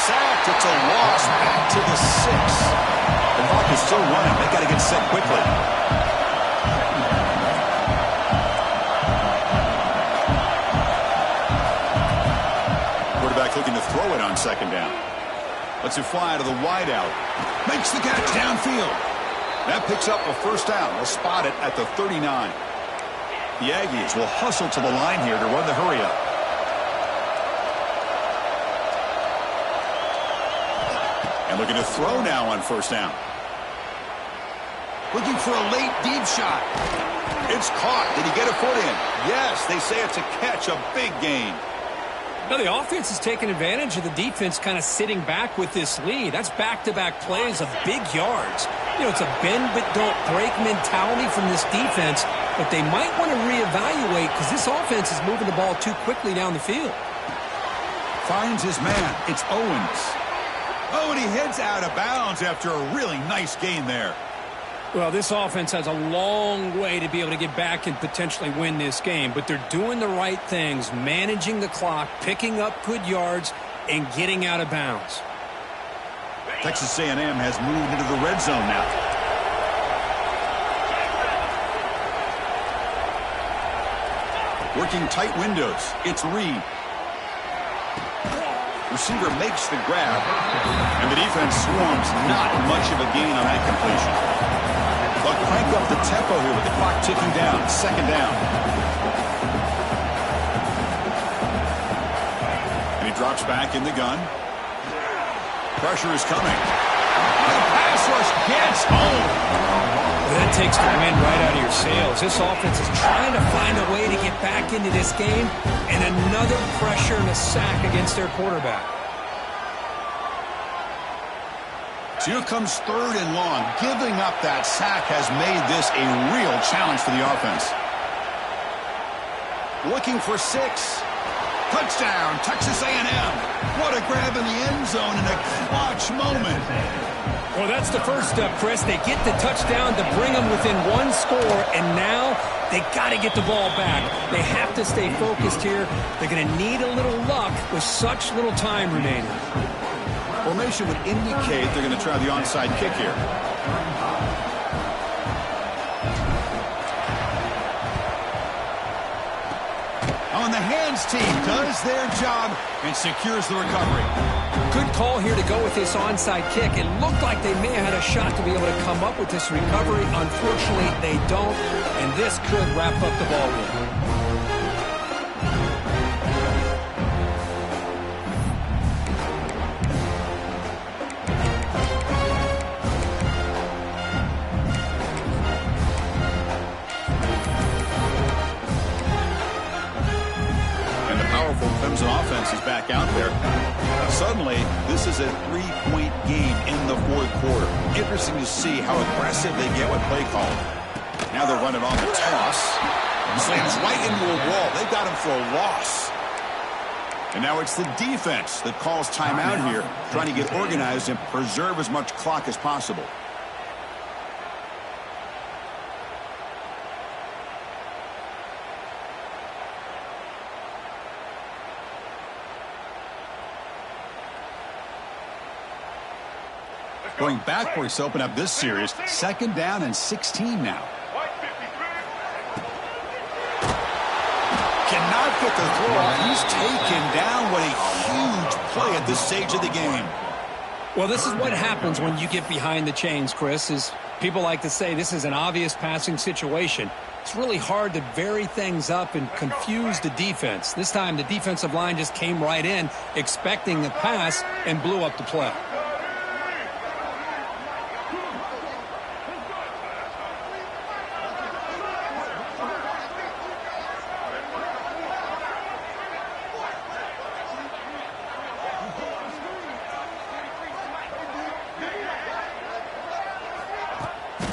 Sacked, it's a loss, back to the 6. The clock is still running. They got to get set quickly. Quarterback looking to throw it on 2nd down. Lets it fly to the wideout. Makes the catch downfield. That picks up a 1st down. They'll spot it at the 39. The Aggies will hustle to the line here to run the hurry up. And looking to throw now on 1st down. Looking for a late deep shot. It's caught. Did he get a foot in? Yes, they say it's a catch, a big gain. Now the offense is taking advantage of the defense kind of sitting back with this lead. That's back-to-back plays of big yards. You know, it's a bend-but-don't-break mentality from this defense, but they might want to reevaluate because this offense is moving the ball too quickly down the field. Finds his man. It's Owens. Oh, and he heads out of bounds after a really nice gain there. Well, this offense has a long way to be able to get back and potentially win this game, but they're doing the right things, managing the clock, picking up good yards, and getting out of bounds. Texas A&M has moved into the red zone now. Working tight windows. It's Reed. Receiver makes the grab, and the defense swarms. Not much of a gain on that completion. They'll crank up the tempo here with the clock ticking down. 2nd down. And he drops back in the gun. Pressure is coming. The pass rush gets home. That takes the wind right out of your sails. This offense is trying to find a way to get back into this game, and another pressure and a sack against their quarterback. So here comes 3rd and long. Giving up that sack has made this a real challenge for the offense. Looking for 6. Touchdown, Texas A&M. What a grab in the end zone in a clutch moment. Well, that's the first step, Chris. They get the touchdown to bring them within one score, and now they got to get the ball back. They have to stay focused here. They're going to need a little luck with such little time remaining. Formation would indicate they're going to try the onside kick here. On the hands team does their job and secures the recovery. Good call here to go with this onside kick. It looked like they may have had a shot to be able to come up with this recovery. Unfortunately, they don't, and this could wrap up the ball game. Clemson offense is back out there. Suddenly, this is a 3-point game in the fourth quarter. Interesting to see how aggressive they get with play calling. Now they're running on the toss. Slams right into a wall. They got him for a loss. And now it's the defense that calls timeout here, trying to get organized and preserve as much clock as possible. Going backwards to open up this series. 2nd down and 16 now. Cannot get the throw off. He's taken down. What a huge play at this stage of the game. Well, this is what happens when you get behind the chains, Chris, is people like to say this is an obvious passing situation. It's really hard to vary things up and confuse the defense. This time the defensive line just came right in expecting the pass and blew up the play.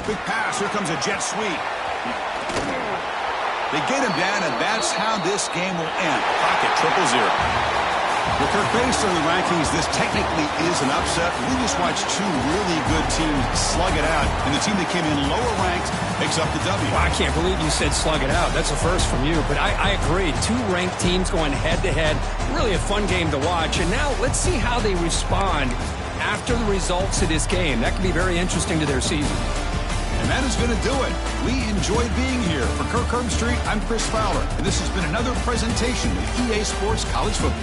Big pass. Here comes a jet sweep. They get him down, and that's how this game will end. Pocket 0-0. Well, Kirk, based on the rankings, this technically is an upset. We just watched two really good teams slug it out, and the team that came in lower ranked picks up the W. Well, I can't believe you said slug it out. That's a first from you, but I agree. Two ranked teams going head-to-head. Really a fun game to watch, and now let's see how they respond after the results of this game. That could be very interesting to their season. And that is going to do it. We enjoyed being here. For Kirk Herbstreit, I'm Chris Fowler, and this has been another presentation of EA Sports College Football.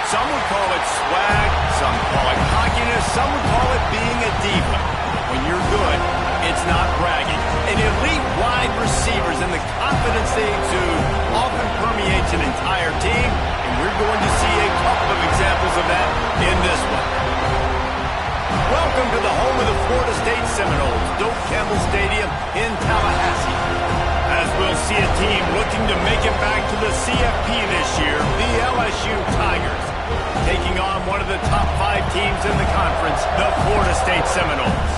Some would call it swag, some call it cockiness, some would call it being a diva. When you're good, it's not bragging. And elite wide receivers and the confidence they exude often permeates an entire team, and we're going to see a couple of examples of that in this one. Welcome to the home of the Florida State Seminoles, Doak Campbell Stadium in Tallahassee. As we'll see a team looking to make it back to the CFP this year, the LSU Tigers, taking on one of the top 5 teams in the conference, the Florida State Seminoles.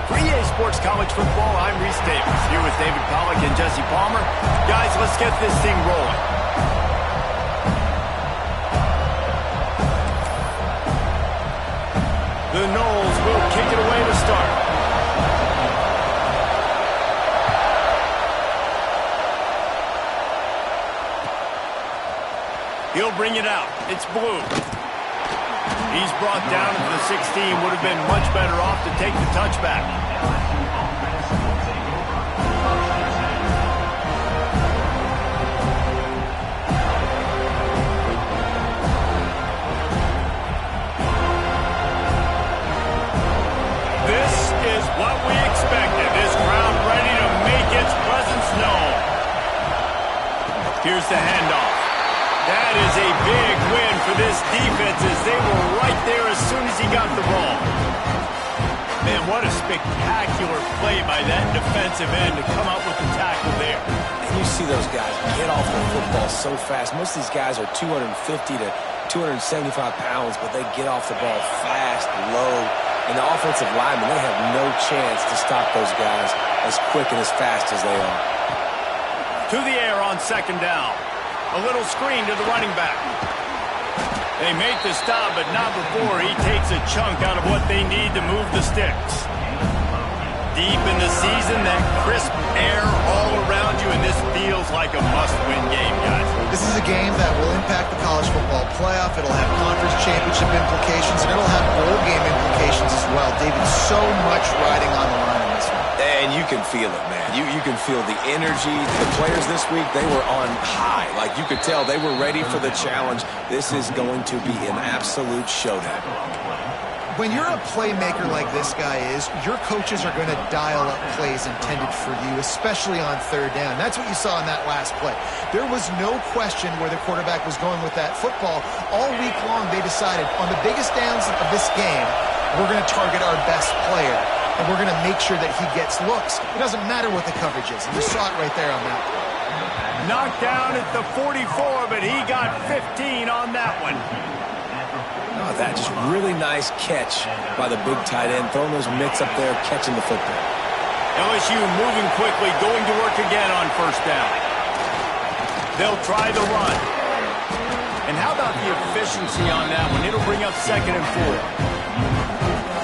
For EA Sports College Football, I'm Reese Davis, here with David Pollack and Jesse Palmer. Guys, let's get this thing rolling. The Noles will kick it away to start. He'll bring it out. It's Blue. He's brought down to the 16. Would have been much better off to take the touchback. This is what we expected. This crowd ready to make its presence known. Here's the handoff. That is a big win for this defense as they were right there as soon as he got the ball. Man, what a spectacular play by that defensive end to come up with the tackle there. And you see those guys get off the football so fast. Most of these guys are 250 to 275 pounds, but they get off the ball fast, low. And the offensive linemen, they have no chance to stop those guys as quick and as fast as they are. To the air on second down. A little screen to the running back. They make the stop, but not before he takes a chunk out of what they need to move the sticks. Deep in the season, that crisp air all around you, and this feels like a must-win game, guys. This is a game that will impact the college football playoff. It'll have conference championship implications, and it'll have bowl game implications as well. David, so much riding on the line in this one. And you can feel it, man. You can feel the energy. The players this week, they were on high. Like you could tell they were ready for the challenge. This is going to be an absolute showdown. When you're a playmaker like this guy is, your coaches are going to dial up plays intended for you, especially on third down. That's what you saw in that last play. There was no question where the quarterback was going with that football. All week long, they decided on the biggest downs of this game, we're going to target our best player, and we're going to make sure that he gets looks. It doesn't matter what the coverage is. And you saw it right there on that play. Knocked down at the 44, but he got 15 on that one. Oh, that just really nice catch by the big tight end, throwing those mitts up there, catching the football. LSU moving quickly, going to work again on first down. They'll try the run. And how about the efficiency on that one? It'll bring up 2nd and 4.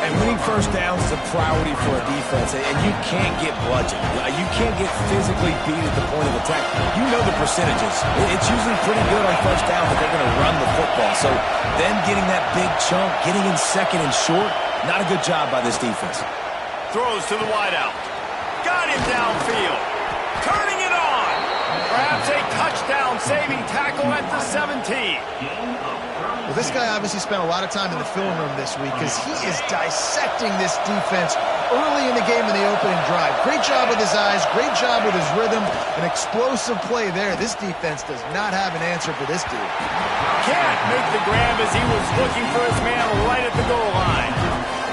And winning first downs is a priority for a defense, and you can't get bludgeoned. You can't get physically beat at the point of attack. You know the percentages. It's usually pretty good on first down, but they're going to run the football. So them getting that big chunk, getting in 2nd and short, not a good job by this defense. Throws to the wideout. Got him downfield. Turning it on. Perhaps a touchdown-saving tackle at the 17. Well, this guy obviously spent a lot of time in the film room this week because he is dissecting this defense early in the game in the opening drive. Great job with his eyes, great job with his rhythm, an explosive play there. This defense does not have an answer for this dude. Can't make the grab as he was looking for his man right at the goal line.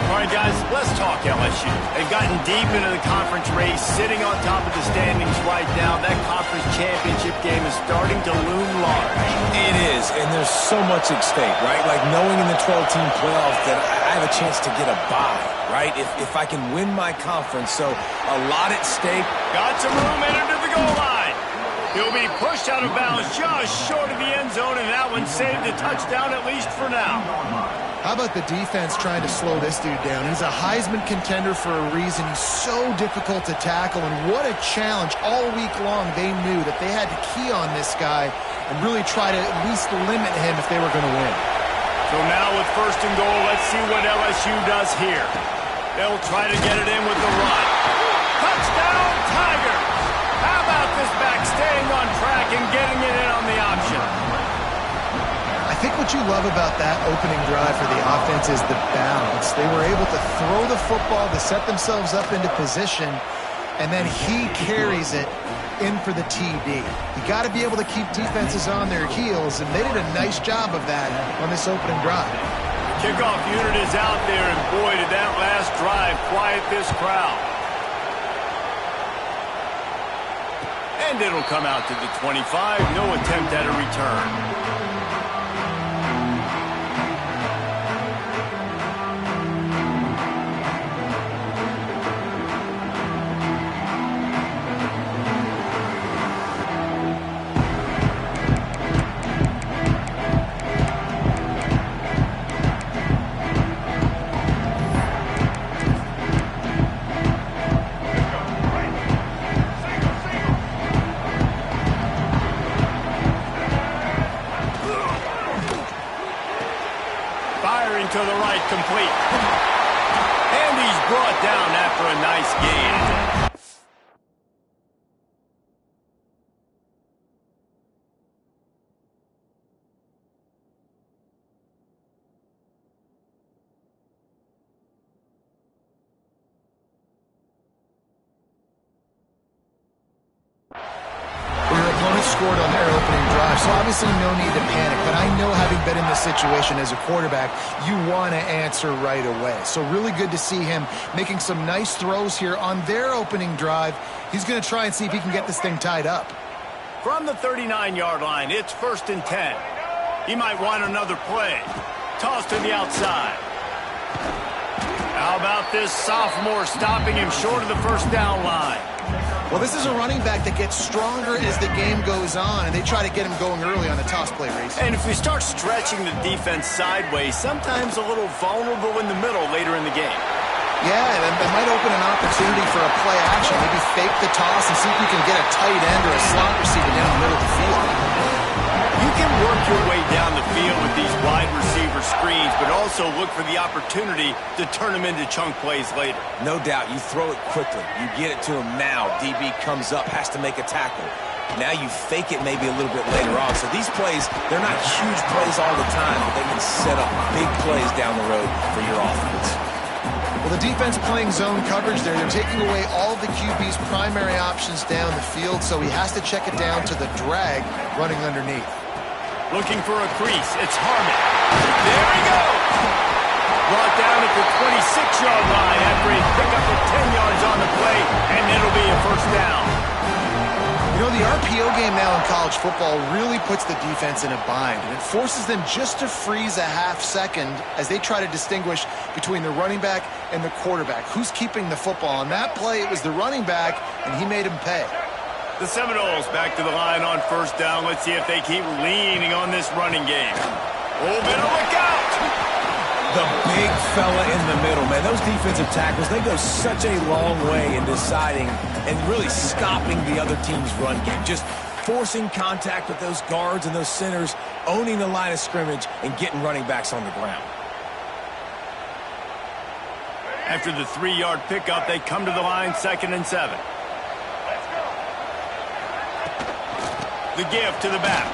All right, guys, let's talk LSU. They've gotten deep into the conference race, sitting on top of the standings right now. That conference championship game is starting to loom large. It is, and there's so much at stake, right? Like knowing in the 12-team playoff that I have a chance to get a bye, right? If I can win my conference, so a lot at stake. Got some room entered to the goal line. He'll be pushed out of bounds just short of the end zone, and that one saved a touchdown at least for now. How about the defense trying to slow this dude down? He's a Heisman contender for a reason. He's so difficult to tackle, and what a challenge. All week long, they knew that they had to key on this guy and really try to at least limit him if they were going to win. So now with first and goal, let's see what LSU does here. They'll try to get it in with the run. Touchdown, Tigers! How about this back staying on track and getting it in on the option? I think what you love about that opening drive for the offense is the balance. They were able to throw the football to set themselves up into position, and then he carries it in for the TD. You got to be able to keep defenses on their heels, and they did a nice job of that on this opening drive. Kickoff unit is out there, and boy, did that last drive quiet this crowd. And it'll come out to the 25. No attempt at a return. To the right, complete. And he's brought down after a nice gain. Scored on their opening drive, so obviously no need to panic, but I know, having been in this situation as a quarterback, you want to answer right away. So really good to see him making some nice throws here on their opening drive. He's going to try and see if he can get this thing tied up. From the 39-yard line, it's 1st and 10. He might want another play. Toss to the outside. How about this sophomore stopping him short of the first down line? Well, this is a running back that gets stronger as the game goes on, and they try to get him going early on the toss play race. And if we start stretching the defense sideways, sometimes a little vulnerable in the middle later in the game. Yeah, and that might open an opportunity for a play action. Maybe fake the toss and see if we can get a tight end or a slot receiver down the middle of the field. You can work your way down the field with these wide receiver screens, but also look for the opportunity to turn them into chunk plays later. No doubt, you throw it quickly. You get it to him now. DB comes up, has to make a tackle. Now you fake it maybe a little bit later on. So these plays, they're not huge plays all the time, but they can set up big plays down the road for your offense. Well, the defense playing zone coverage there. They're taking away all of the QB's primary options down the field, so he has to check it down to the drag running underneath. Looking for a crease. It's Harmon. There he goes! Brought down at the 26-yard line after a pickup of 10 yards on the play, and it'll be a first down. You know, the RPO game now in college football really puts the defense in a bind, and it forces them just to freeze a half second as they try to distinguish between the running back and the quarterback. Who's keeping the football? On that play, it was the running back, and he made him pay. The Seminoles back to the line on first down. Let's see if they keep leaning on this running game. Oh, better look out! The big fella in the middle, man. Those defensive tackles, they go such a long way in deciding and really stopping the other team's run game. Just forcing contact with those guards and those centers, owning the line of scrimmage, and getting running backs on the ground. After the 3-yard pickup, they come to the line, 2nd and 7. The give to the back.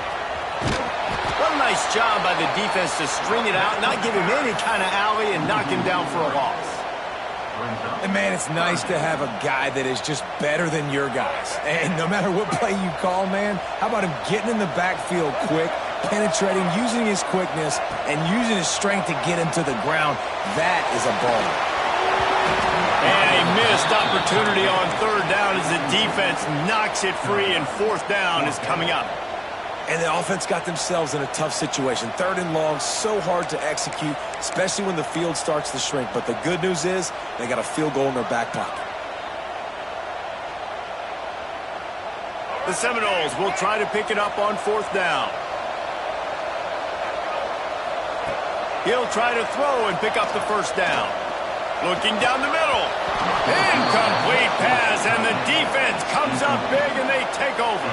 What a nice job by the defense to string it out, not give him any kind of alley, and knock him down for a loss. And, man, it's nice to have a guy that is just better than your guys. And no matter what play you call, man, how about him getting in the backfield quick, penetrating, using his quickness, and using his strength to get him to the ground? That is a ball. And a missed opportunity on 3rd down as the defense knocks it free, and 4th down is coming up. And the offense got themselves in a tough situation. 3rd and long, so hard to execute, especially when the field starts to shrink. But the good news is they got a field goal in their back pocket. The Seminoles will try to pick it up on 4th down. He'll try to throw and pick up the first down. Looking down the middle. Incomplete pass, and the defense comes up big, and they take over.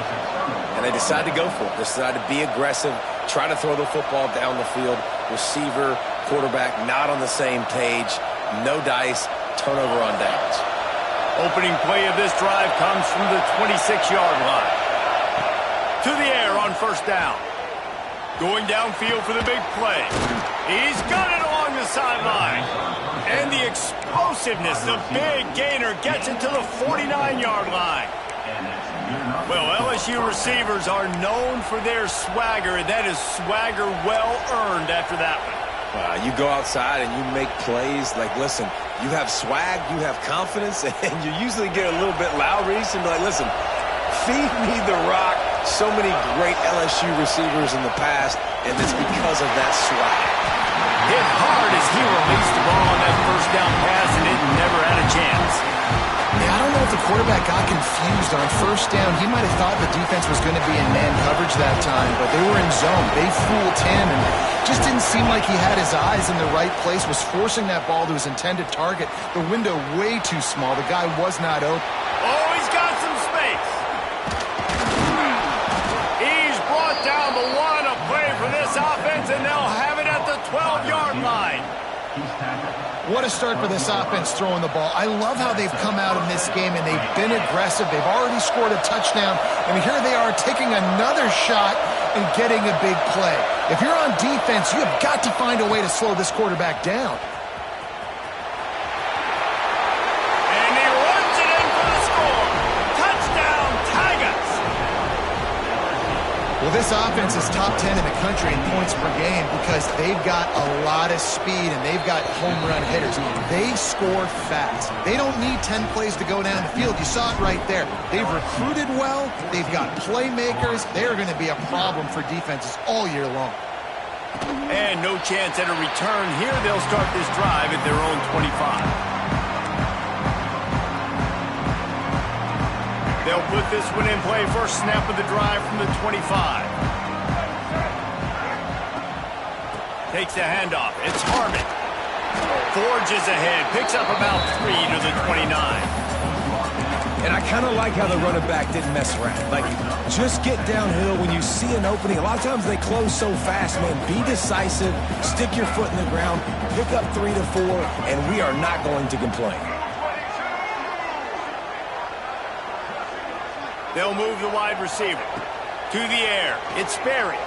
And they decide to go for it. They decide to be aggressive, try to throw the football down the field. Receiver, quarterback, not on the same page. No dice, turnover on downs. Opening play of this drive comes from the 26-yard line. To the air on first down. Going downfield for the big play. He's got it along the sideline. And the explosiveness, the big gainer gets it to the 49-yard line. Well, LSU receivers are known for their swagger, and that is swagger well-earned after that one. You go outside and you make plays. Like, listen, you have swag, you have confidence, and you usually get a little bit loud, Reese, and be like, listen, feed me the rock. So many great LSU receivers in the past, and it's because of that swag. Hit hard as he released the ball on that first down pass, and it never had a chance. Yeah, I don't know if the quarterback got confused on first down. He might have thought the defense was going to be in man coverage that time, but they were in zone. They fooled him, and just didn't seem like he had his eyes in the right place, was forcing that ball to his intended target. The window way too small. The guy was not open. Oh, he's got some space. He's brought down the one, a play for this offense, and they'll have it at the 12-yard line. What a start for this offense throwing the ball. I love how they've come out in this game, and they've been aggressive. They've already scored a touchdown, and here they are taking another shot and getting a big play. If you're on defense, you have got to find a way to slow this quarterback down. And he runs it in for the score. Touchdown, Tigers. Well, this offense is top 10 in the country in points per game because they've got a lot of speed and they've got home run hitters. They score fast. They don't need 10 plays to go down the field. You saw it right there. They've recruited well. They've got playmakers. They're going to be a problem for defenses all year long. And no chance at a return here. They'll start this drive at their own 25. They'll put this one in play. First snap of the drive from the 25. Takes the handoff. It's Harmon. Forges ahead. Picks up about 3 to the 29. And I kind of like how the running back didn't mess around. Like, just get downhill when you see an opening. A lot of times they close so fast, man. Be decisive. Stick your foot in the ground. Pick up 3 to 4, and we are not going to complain. They'll move the wide receiver to the air. It's Sperry.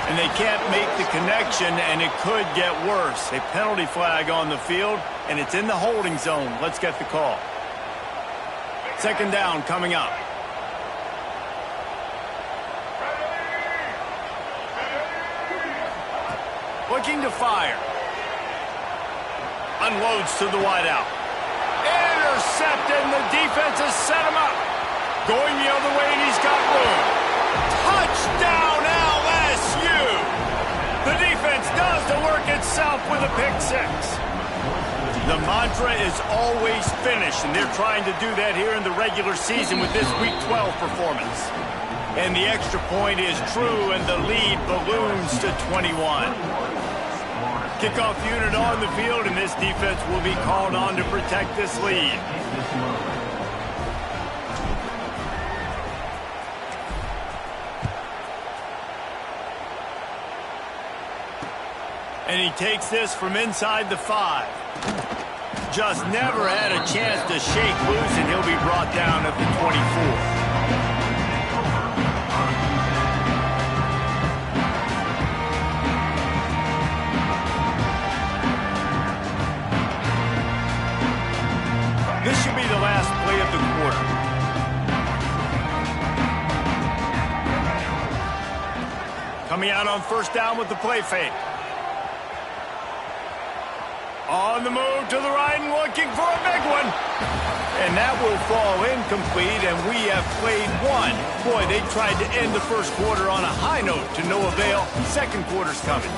And they can't make the connection, and it could get worse. A penalty flag on the field, and it's in the holding zone. Let's get the call. Second down coming up. Looking to fire. Unloads to the wideout. Intercepted, and the defense has set him up. Going the other way, and he's got room. Touchdown, LSU! The defense does the work itself with a pick six. The mantra is always finish, and they're trying to do that here in the regular season with this Week 12 performance. And the extra point is true, and the lead balloons to 21. Kickoff unit on the field, and this defense will be called on to protect this lead. And he takes this from inside the 5. Just never had a chance to shake loose, and he'll be brought down at the 24. This should be the last play of the quarter. Coming out on first down with the play fake. On the move to the right and looking for a big one. And that will fall incomplete, and we have played one. Boy, they tried to end the first quarter on a high note to no avail. Second quarter's coming.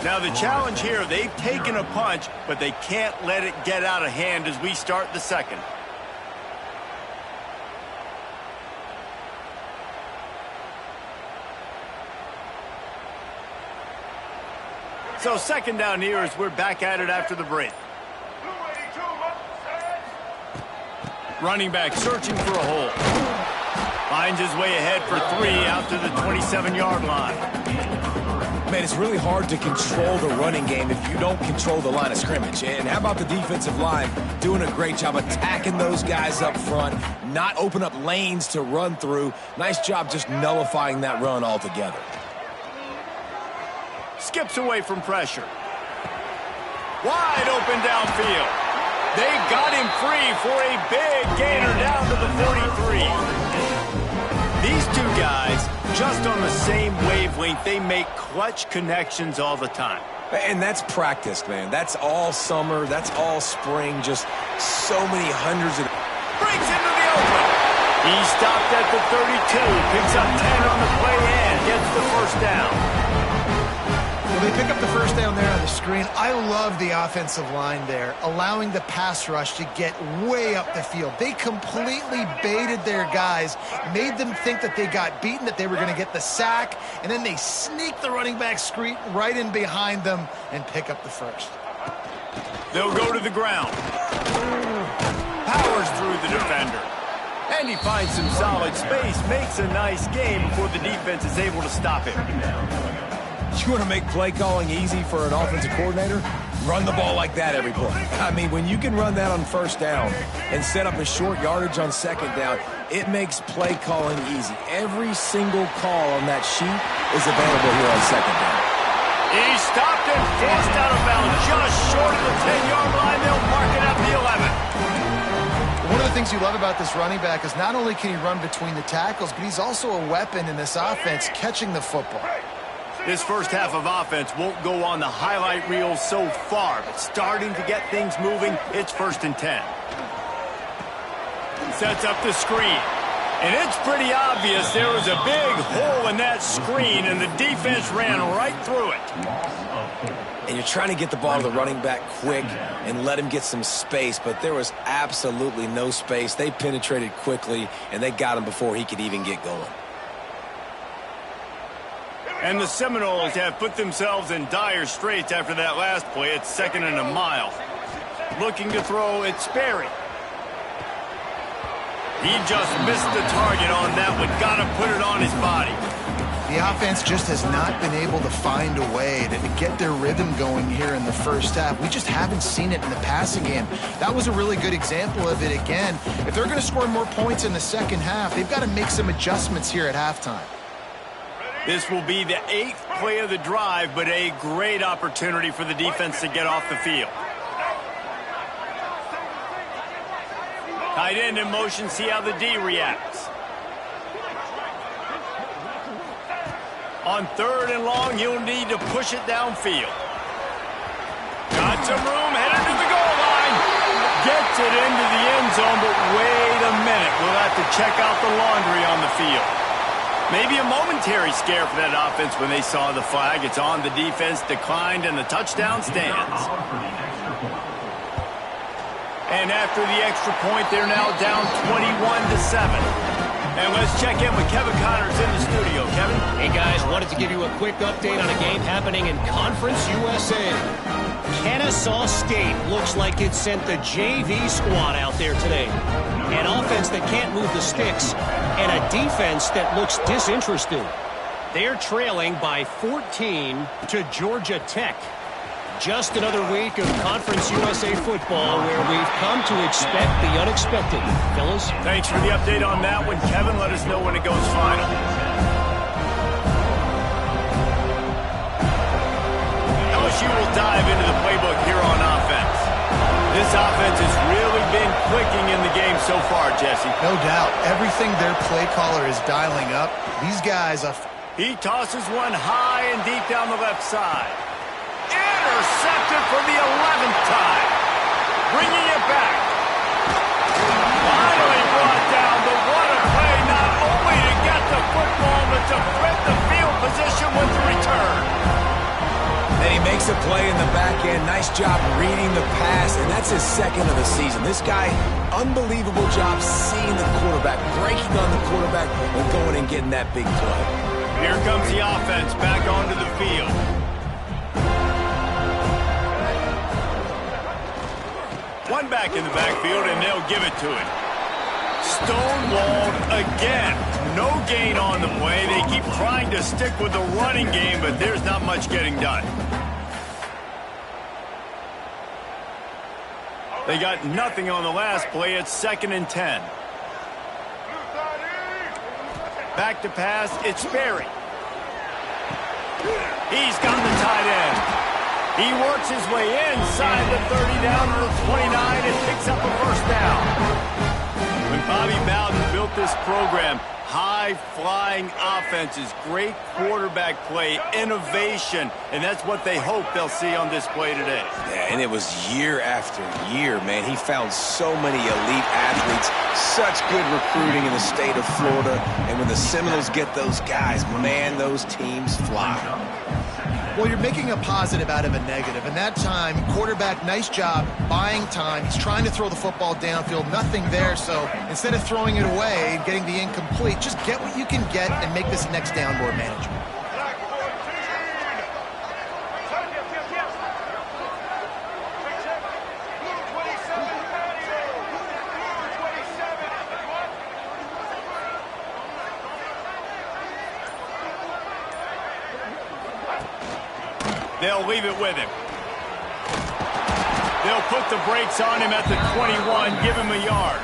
Now the challenge here, they've taken a punch, but they can't let it get out of hand as we start the second. So second down here as we're back at it after the break. Running back searching for a hole. Finds his way ahead for 3 out to the 27-yard line. Man, it's really hard to control the running game if you don't control the line of scrimmage. And how about the defensive line doing a great job attacking those guys up front, not open up lanes to run through. Nice job just nullifying that run altogether. Skips away from pressure. Wide open downfield. They got him free for a big gainer down to the 43. These two guys, just on the same wavelength, they make clutch connections all the time. And that's practiced, man. That's all summer. That's all spring. Just so many hundreds of... Brings into the open. He stopped at the 32. Picks up 10 on the play and gets the first down. Well, they pick up the first down there on the screen. I love the offensive line there, allowing the pass rush to get way up the field. They completely baited their guys, made them think that they got beaten, that they were going to get the sack, and then they sneak the running back screen right in behind them and pick up the first. They'll go to the ground. Powers through the defender. And he finds some solid space, makes a nice game before the defense is able to stop him. You want to make play calling easy for an offensive coordinator? Run the ball like that every play. I mean, when you can run that on first down and set up a short yardage on second down, it makes play calling easy. Every single call on that sheet is available here on second down. He stopped and forced out of bounds just short of the 10-yard line. They'll mark it at the 11. One of the things you love about this running back is not only can he run between the tackles, but he's also a weapon in this offense catching the football. This first half of offense won't go on the highlight reel so far, but starting to get things moving, it's 1st and 10. Sets up the screen. And it's pretty obvious there was a big hole in that screen, and the defense ran right through it. And you're trying to get the ball to the running back quick and let him get some space, but there was absolutely no space. They penetrated quickly, and they got him before he could even get going. And the Seminoles have put themselves in dire straits after that last play. It's 2nd and a mile. Looking to throw, it's Sperry. He just missed the target on that one. Got to put it on his body. The offense just has not been able to find a way to get their rhythm going here in the first half. We just haven't seen it in the passing game. That was a really good example of it again. If they're going to score more points in the second half, they've got to make some adjustments here at halftime. This will be the 8th play of the drive, but a great opportunity for the defense to get off the field. Tight end in motion, see how the D reacts. On 3rd and long, you'll need to push it downfield. Got some room, headed to the goal line. Gets it into the end zone, but wait a minute. We'll have to check out the laundry on the field. Maybe a momentary scare for that offense when they saw the flag. It's on, the defense declined, and the touchdown stands. And after the extra point, they're now down 21-7. And let's check in with Kevin Connors in the studio. Kevin? Hey, guys, wanted to give you a quick update on a game happening in Conference USA. Kennesaw State looks like it sent the JV squad out there today. An offense that can't move the sticks and a defense that looks disinterested. They're trailing by 14 to Georgia Tech. Just another week of Conference USA football where we've come to expect the unexpected. Fellas? Thanks for the update on that one, Kevin. Let us know when it goes final. LSU will dive into the playbook here on offense. This offense has really been clicking in the game so far, Jesse. No doubt. Everything their play caller is dialing up, these guys are... He tosses one high and deep down the left side. Intercepted for the 11th time. Bringing it back. Finally brought down, but what a play, not only to get the football, but to flip the field position with the return. And he makes a play in the back end. Nice job reading the pass, and that's his 2nd of the season. This guy, unbelievable job seeing the quarterback, breaking on the quarterback, and going and getting that big play. Here comes the offense back onto the field. one back in the backfield, and they'll give it to him. Stonewalled again. No gain on the play. They keep trying to stick with the running game, but there's not much getting done. They got nothing on the last play. It's 2nd and 10. Back to pass. It's Sperry. He's got the tight end. He works his way inside the 30 down to the 29 and picks up a first down. When Bobby Bowden built this program, high-flying offenses, great quarterback play, innovation, and that's what they hope they'll see on display today. Yeah, and it was year after year, man. He found so many elite athletes, such good recruiting in the state of Florida, and when the Seminoles get those guys, man, those teams fly. Well, you're making a positive out of a negative. And that time, quarterback, nice job buying time. He's trying to throw the football downfield. Nothing there. So instead of throwing it away and getting the incomplete, just get what you can get and make this next down more manageable. They'll leave it with him. They'll put the brakes on him at the 21, give him a yard.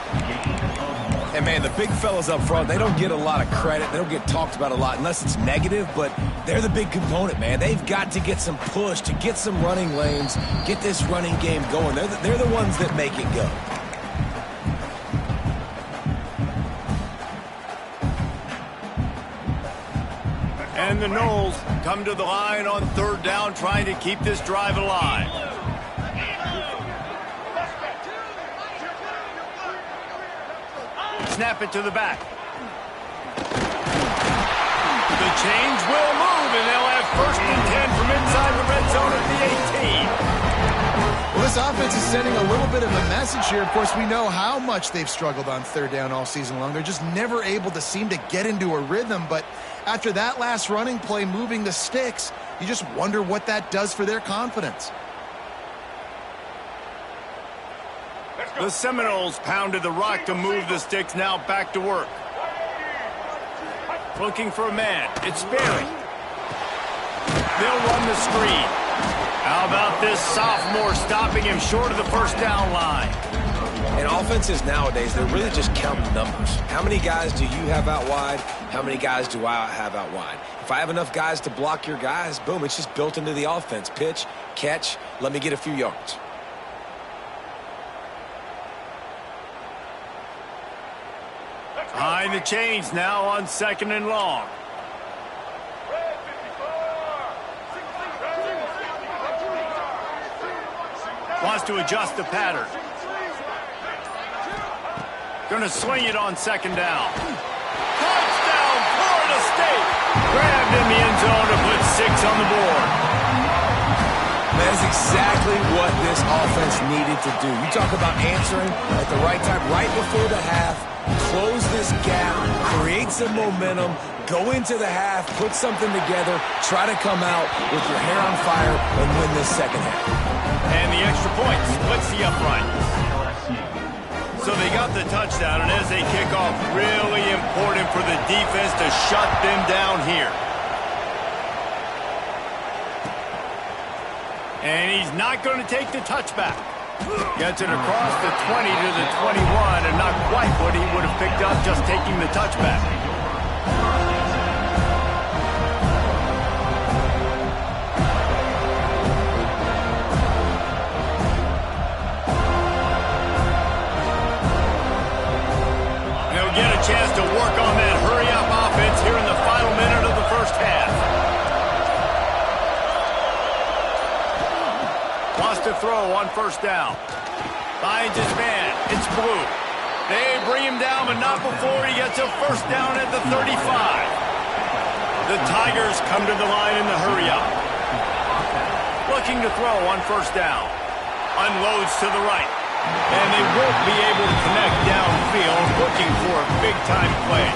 And, man, the big fellas up front, they don't get a lot of credit. They don't get talked about a lot unless it's negative, but they're the big component, man. They've got to get some push, to get some running lanes, get this running game going. They're the ones that make it go. And the Noles come to the line on 3rd down, trying to keep this drive alive. Snap it to the back. The change will move, and they'll have 1st and 10 from inside the red zone at the 18. Well, this offense is sending a little bit of a message here. Of course, we know how much they've struggled on 3rd down all season long. They're just never able to seem to get into a rhythm, but after that last running play moving the sticks, you just wonder what that does for their confidence. The Seminoles pounded the rock to move the sticks, now back to work. Looking for a man. It's Sperry. They'll run the screen. How about this sophomore stopping him short of the 1st down line? And offenses nowadays, they're really just counting numbers. How many guys do you have out wide? How many guys do I have out wide? If I have enough guys to block your guys, boom, it's just built into the offense. Pitch, catch, let me get a few yards. Behind the chains now on 2nd and long. Wants to adjust the pattern. Going to swing it on 2nd down. Touchdown, Florida State. Grabbed in the end zone to put 6 on the board. That is exactly what this offense needed to do. You talk about answering at the right time, right before the half, close this gap, create some momentum, go into the half, put something together, try to come out with your hair on fire and win this 2nd half. And the extra point splits the uprights. So they got the touchdown, and as they kick off, really important for the defense to shut them down here. And he's not going to take the touchback. Gets it across the 20 to the 21, and not quite what he would have picked up just taking the touchback. They'll get a chance to work on that hurry-up offense here in the final minute of the 1st half. Wants to throw on 1st down. Finds his man. It's Blue. They bring him down, but not before he gets a 1st down at the 35. The Tigers come to the line in the hurry-up. Looking to throw on 1st down. Unloads to the right. And they won't be able to connect downfield, looking for a big-time play.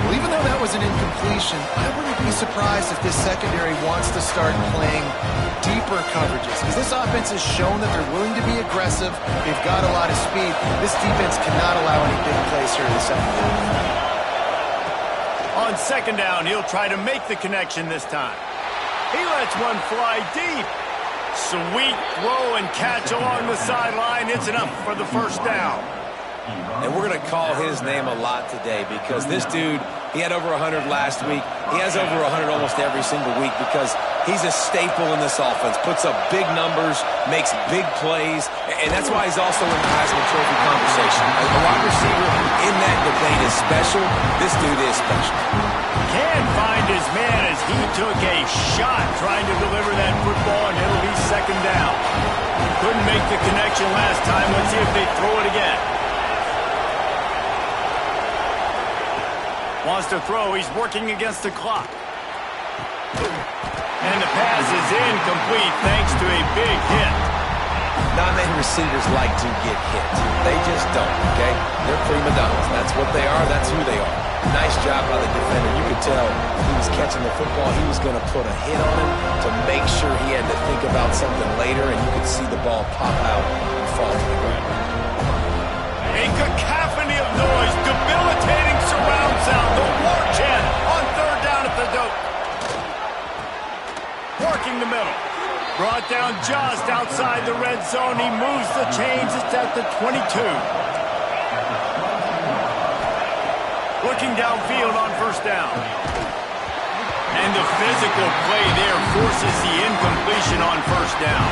Well, even though that was an incompletion, I wouldn't be surprised if this secondary wants to start playing deeper coverages, because this offense has shown that they're willing to be aggressive. They've got a lot of speed. This defense cannot allow any big plays here in the secondary. On second down, he'll try to make the connection this time. He lets one fly deep. Sweet throw and catch along the sideline. It's enough for the first down. And we're going to call his name a lot today because this dude, he had over 100 last week. He has over 100 almost every single week because he's a staple in this offense. Puts up big numbers, makes big plays, and that's why he's also in the Heisman Trophy conversation. As a wide receiver in that debate is special. This dude is special. Can't find his man as he took a shot trying to deliver that football, and it'll be second down. Couldn't make the connection last time. Let's see if they throw it again. Wants to throw. He's working against the clock. And the pass is incomplete thanks to a big hit. Non-native receivers like to get hit. They just don't, okay? They're prima donnas. That's what they are. That's who they are. Nice job by the defender. You could tell he was catching the football. He was going to put a hit on him to make sure he had to think about something later, and you could see the ball pop out and fall to the ground. A cacophony of noise, debilitating surround sound. The war chant on third down at the dope. Working the middle. Brought down just outside the red zone. He moves the chains. It's at the 22. Looking downfield on first down. And the physical play there forces the incompletion on first down.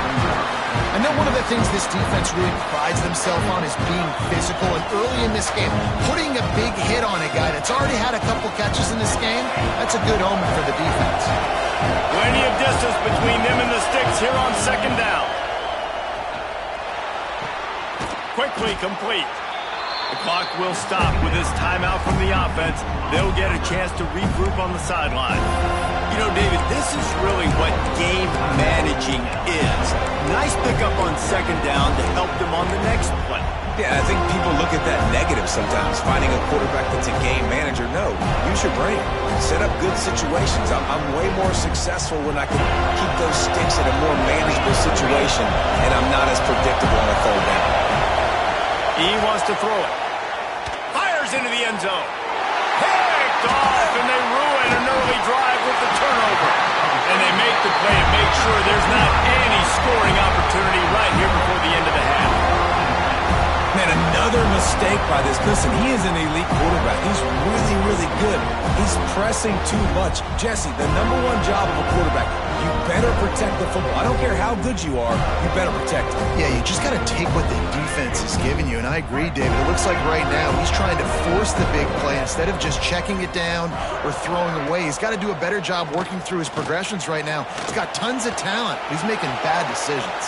I know one of the things this defense really prides themselves on is being physical, and early in this game, putting a big hit on a guy that's already had a couple catches in this game, that's a good omen for the defense. Plenty of distance between them and the sticks here on second down. Quickly complete. The clock will stop with this timeout from the offense. They'll get a chance to regroup on the sideline. You know, David, this is really what game managing is. Nice pickup on second down to help them on the next play. Yeah, I think people look at that negative sometimes, finding a quarterback that's a game manager. No, use your brain. Set up good situations. I'm way more successful when I can keep those sticks in a more manageable situation, and I'm not as predictable on a third down. He wants to throw it. Fires into the end zone. Picked off, and they ruin an early drive with the turnover. And they make the play and make sure there's not any scoring opportunity right here before the end of the half. Man, another mistake by this. Listen, he is an elite quarterback. He's really, really good. He's pressing too much. Jesse, the number one job of a quarterback, you better protect the football. I don't care how good you are, you better protect it. Yeah, you just got to take what the defense is giving you, and I agree, David. It looks like right now he's trying to force the big play instead of just checking it down or throwing away. He's got to do a better job working through his progressions right now. He's got tons of talent. He's making bad decisions.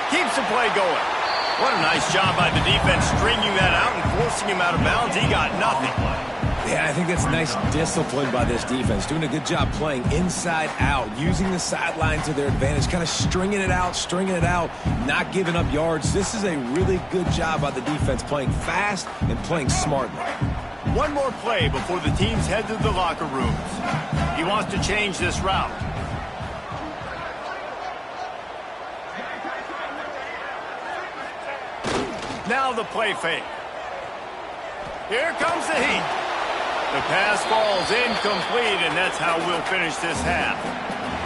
Keeps the play going. What a nice job by the defense stringing that out and forcing him out of bounds. He got nothing. Yeah, I think that's nice discipline by this defense. Doing a good job playing inside out, using the sideline to their advantage, kind of stringing it out, not giving up yards. This is a really good job by the defense, playing fast and playing smartly. One more play before the teams head to the locker rooms. He wants to change this route. Now the play fake. Here comes the heat. The pass falls incomplete, and that's how we'll finish this half.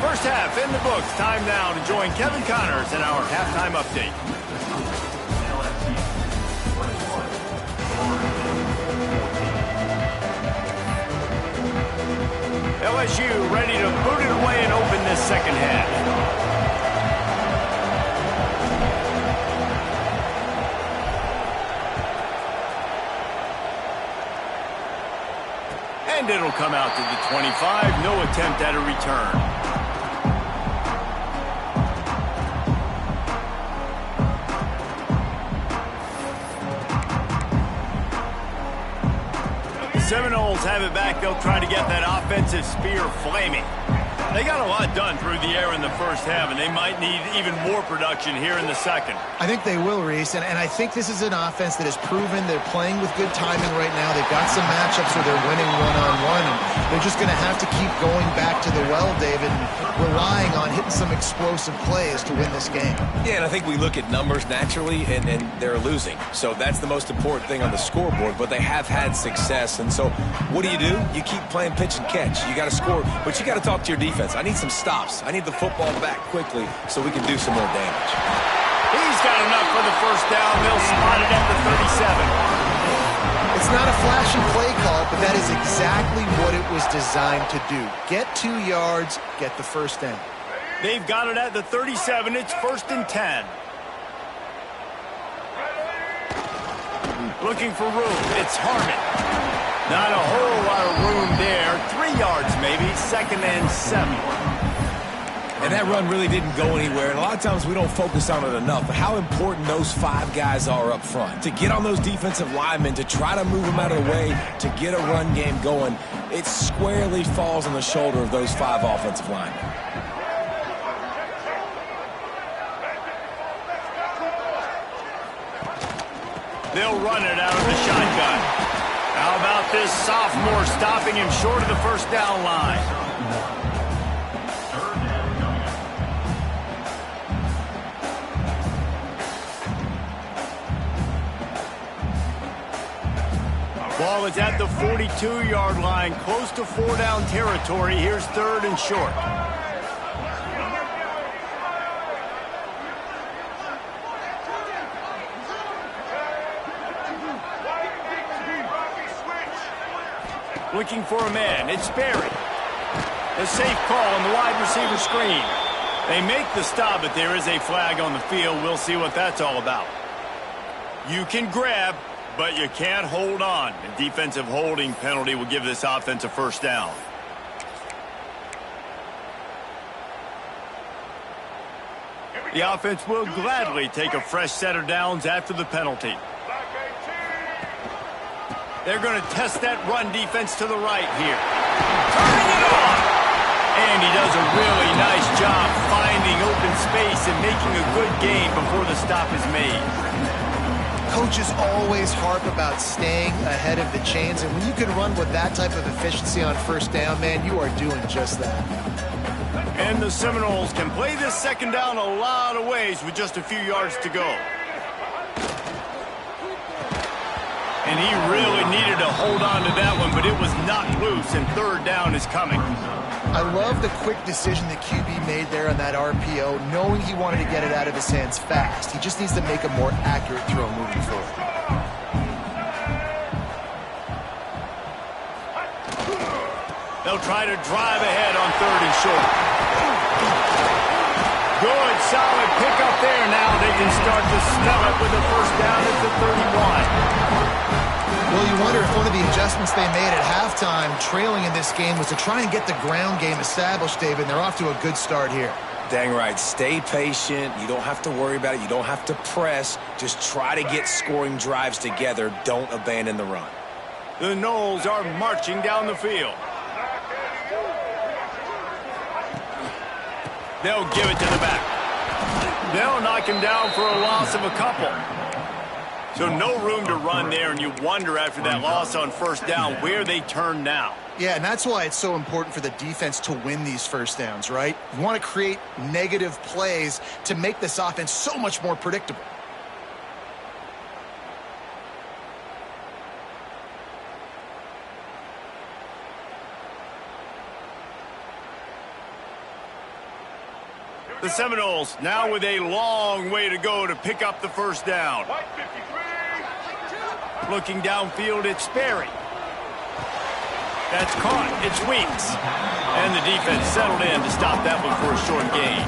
First half in the books. Time now to join Kevin Connors in our halftime update. LSU ready to boot it away and open this second half. And it'll come out to the 25. No attempt at a return. The Seminoles have it back. They'll try to get that offensive spear flaming. They got a lot done through the air in the first half, and they might need even more production here in the second. I think they will, Reese, and I think this is an offense that has proven they're playing with good timing right now. They've got some matchups where they're winning one-on-one, and they're just going to have to keep going back to the well, David, and relying on hitting some explosive plays to win this game. Yeah, and I think we look at numbers naturally, and they're losing. So that's the most important thing on the scoreboard, but they have had success. And so what do? You keep playing pitch and catch. You got to score, but you got to talk to your defense. I need some stops. I need the football back quickly so we can do some more damage. He's got enough for the first down. They'll spot it at the 37. It's not a flashy play call, but that is exactly what it was designed to do. Get 2 yards, get the first down. They've got it at the 37. It's 1st and 10. Looking for room. It's Harmon. Not a whole lot of room there. 3 yards maybe. 2nd and 7. And that run really didn't go anywhere. And a lot of times we don't focus on it enough. But how important those 5 guys are up front. To get on those defensive linemen, to try to move them out of the way, to get a run game going, it squarely falls on the shoulder of those 5 offensive linemen. They'll run it out of the shotgun. How about this sophomore stopping him short of the first down line? Ball is at the 42-yard line, close to 4-down territory. Here's 3rd and short. Looking for a man. It's Berry. The safe call on the wide receiver screen. They make the stop, but there is a flag on the field. We'll see what that's all about. You can grab, but you can't hold on. A defensive holding penalty will give this offense a first down. The offense will gladly take a fresh set of downs after the penalty. They're going to test that run defense to the right here. Turning it on! And he does a really nice job finding open space and making a good gain before the stop is made. Coaches always harp about staying ahead of the chains, and when you can run with that type of efficiency on first down, man, you are doing just that. And the Seminoles can play this second down a lot of ways with just a few yards to go. And he really needed to hold on to that one, but it was not loose, and 3rd down is coming. I love the quick decision that QB made there on that RPO, knowing he wanted to get it out of his hands fast. He just needs to make a more accurate throw moving forward. They'll try to drive ahead on 3rd and short. Good, solid pickup there. Now they can start to smell it with the first down at the 31. Well, you wonder if one of the adjustments they made at halftime, trailing in this game, was to try and get the ground game established, David, and they're off to a good start here. Dang right. Stay patient. You don't have to worry about it. You don't have to press. Just try to get scoring drives together. Don't abandon the run. The Noles are marching down the field. They'll give it to the back. They'll knock him down for a loss of a couple. So no room to run there, and you wonder after that loss on first down where they turn now. Yeah, and that's why it's so important for the defense to win these first downs, right? You want to create negative plays to make this offense so much more predictable. The Seminoles now with a long way to go to pick up the first down. Looking downfield, it's Berry. That's caught. It's Weeks. And the defense settled in to stop that one for a short gain.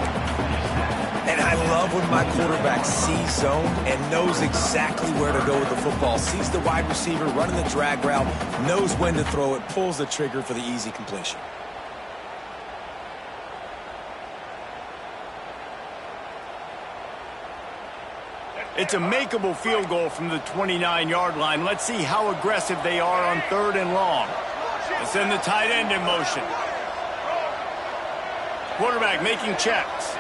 And I love when my quarterback sees zone and knows exactly where to go with the football. Sees the wide receiver running the drag route, knows when to throw it, pulls the trigger for the easy completion. It's a makeable field goal from the 29-yard line. Let's see how aggressive they are on 3rd and long. Let's send the tight end in motion. Quarterback making checks.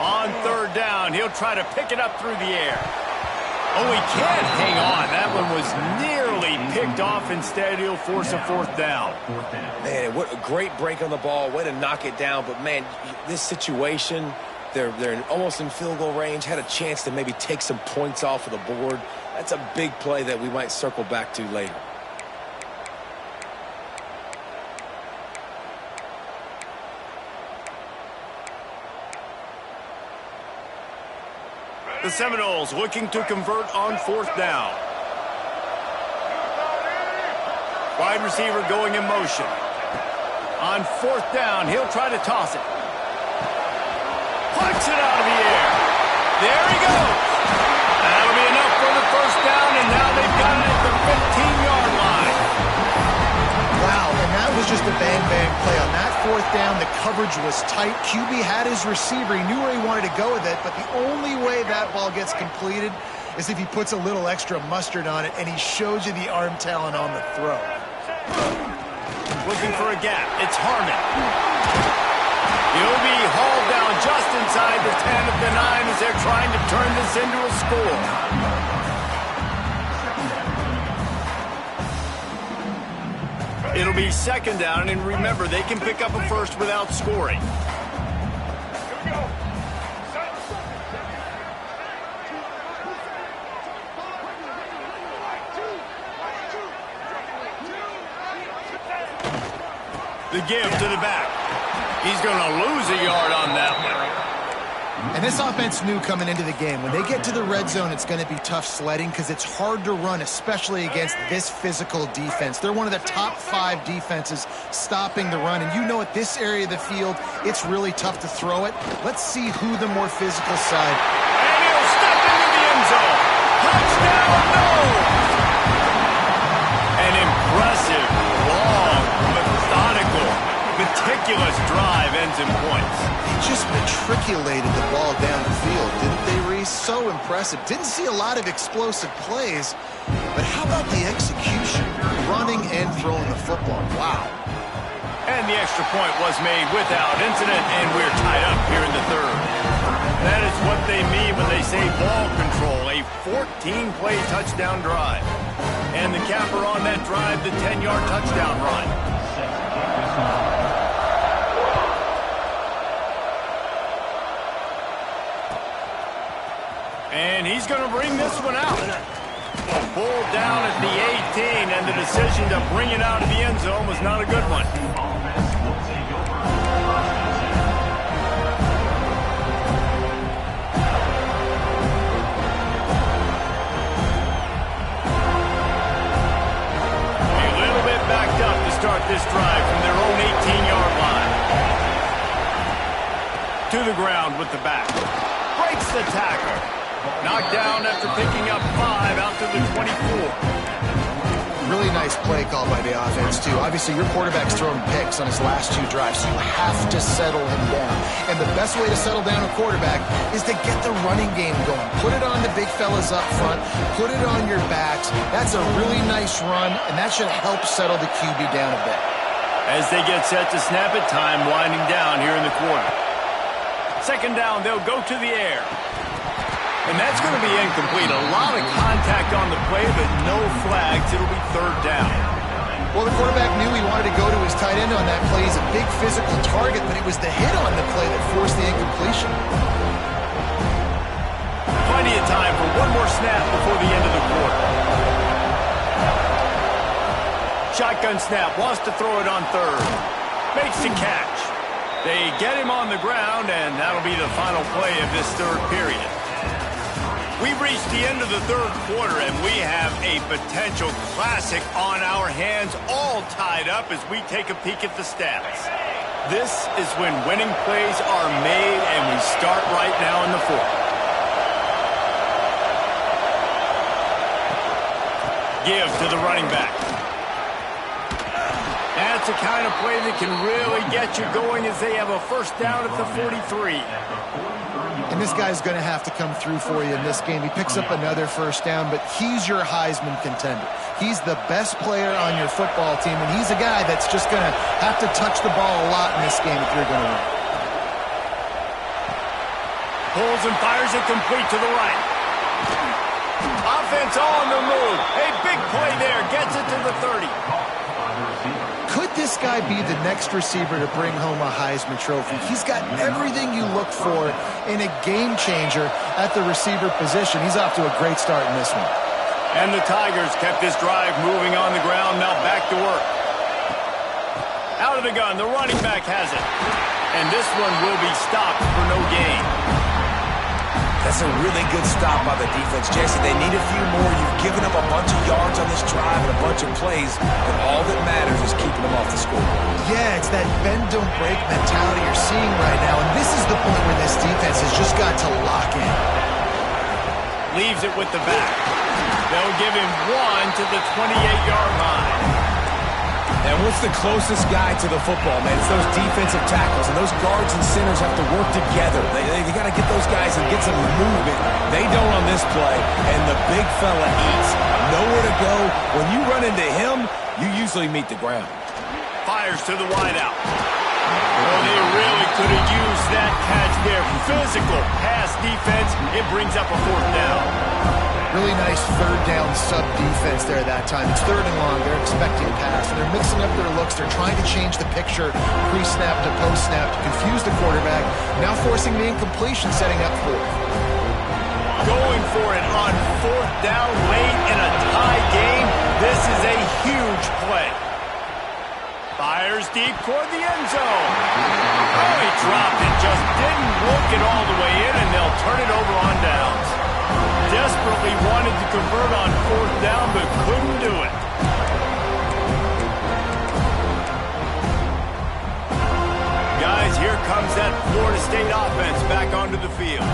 On third down, he'll try to pick it up through the air. Oh, he can't hang on. That one was nearly picked off. Instead, he'll force a fourth down. Man, what a great break on the ball. Way to knock it down. But, man, this situation, they're almost in field goal range. Had a chance to maybe take some points off of the board. That's a big play that we might circle back to later. The Seminoles looking to convert on fourth down. Wide receiver going in motion. On fourth down, he'll try to toss it. Punts it out of the air. There he goes. That'll be enough for the first down, and now they've got it at the 15-yard line. Wow, and that was just a bang-bang play. On that fourth down, the coverage was tight. QB had his receiver. He knew where he wanted to go with it, but the only way that ball gets completed is if he puts a little extra mustard on it, and he shows you the arm talent on the throw. Looking for a gap. It's Harmon. He'll be hauled down just inside the 10 of the 9 as they're trying to turn this into a score. It'll be second down, and remember, they can pick up a first without scoring. The give to the back. He's going to lose a yard on that one. And this offense knew coming into the game, when they get to the red zone, it's going to be tough sledding because it's hard to run, especially against this physical defense. They're one of the top 5 defenses stopping the run. And you know at this area of the field, it's really tough to throw it. Let's see who the more physical side. And he'll step into the end zone. Touchdown, no! An impressive, long, methodical, meticulous drive ends in points. They just matriculated the ball down the field, didn't they, Reese? So impressive. Didn't see a lot of explosive plays, but how about the execution? Running and throwing the football. Wow. And the extra point was made without incident, and we're tied up here in the third. That is what they mean when they say ball control, a 14-play touchdown drive. And the capper on that drive, the 10-yard touchdown run. And he's going to bring this one out. Pulled down at the 18, and the decision to bring it out of the end zone was not a good one. A little bit backed up to start this drive from their own 18-yard line. To the ground with the back. Breaks the tackle. Knocked down after picking up 5 out to the 24. Really nice play call by the offense, too. Obviously, your quarterback's throwing picks on his last 2 drives, so you have to settle him down. And the best way to settle down a quarterback is to get the running game going. Put it on the big fellas up front. Put it on your backs. That's a really nice run, and that should help settle the QB down a bit. As they get set to snap it, time winding down here in the quarter. Second down, they'll go to the air. And that's going to be incomplete. A lot of contact on the play, but no flags. It'll be third down. Well, the quarterback knew he wanted to go to his tight end on that play. He's a big physical target, but it was the hit on the play that forced the incompletion. Plenty of time for one more snap before the end of the quarter. Shotgun snap, wants to throw it on third. Makes the catch. They get him on the ground, and that'll be the final play of this third period. We've reached the end of the third quarter, and we have a potential classic on our hands, all tied up as we take a peek at the stats. This is when winning plays are made, and we start right now in the fourth. Give to the running back. At That's the kind of play that can really get you going as they have a first down at the 43. And this guy's going to have to come through for you in this game. He picks up another first down, but he's your Heisman contender. He's the best player on your football team, and he's a guy that's just going to have to touch the ball a lot in this game if you're going to win. Pulls and fires it complete to the right. Offense on the move. A big play there. Gets it to the 30. Could this guy be the next receiver to bring home a Heisman Trophy? He's got everything you look for in a game changer at the receiver position. He's off to a great start in this one. And the Tigers kept this drive moving on the ground. Now back to work. Out of the gun. The running back has it. And this one will be stopped for no gain. That's a really good stop by the defense, Jesse. They need a few more. You've given up a bunch of yards on this drive and a bunch of plays, but all that matters is keeping them off the scoreboard. Yeah, it's that bend, don't break mentality you're seeing right now, and this is the point where this defense has just got to lock in. Leaves it with the back. They'll give him one to the 28-yard line. And what's the closest guy to the football, man? It's those defensive tackles, and those guards and centers have to work together. They got to get those guys and get some movement. They don't on this play, and the big fella eats. Nowhere to go. When you run into him, you usually meet the ground. Fires to the wideout. Oh, they really could have used that catch there. Physical pass defense. It brings up a fourth down. Really nice third down sub defense there that time. It's third and long. They're expecting pass, and they're mixing up their looks. They're trying to change the picture pre-snap to post-snap to confuse the quarterback. Now forcing the incompletion, setting up fourth. Going for it on fourth down late in a tie game. This is a huge play. Fires deep toward the end zone. Oh, he dropped it. Just didn't look it all the way in, and they'll turn it over on downs. Desperately wanted to convert on fourth down, but couldn't do it. Guys, here comes that Florida State offense back onto the field.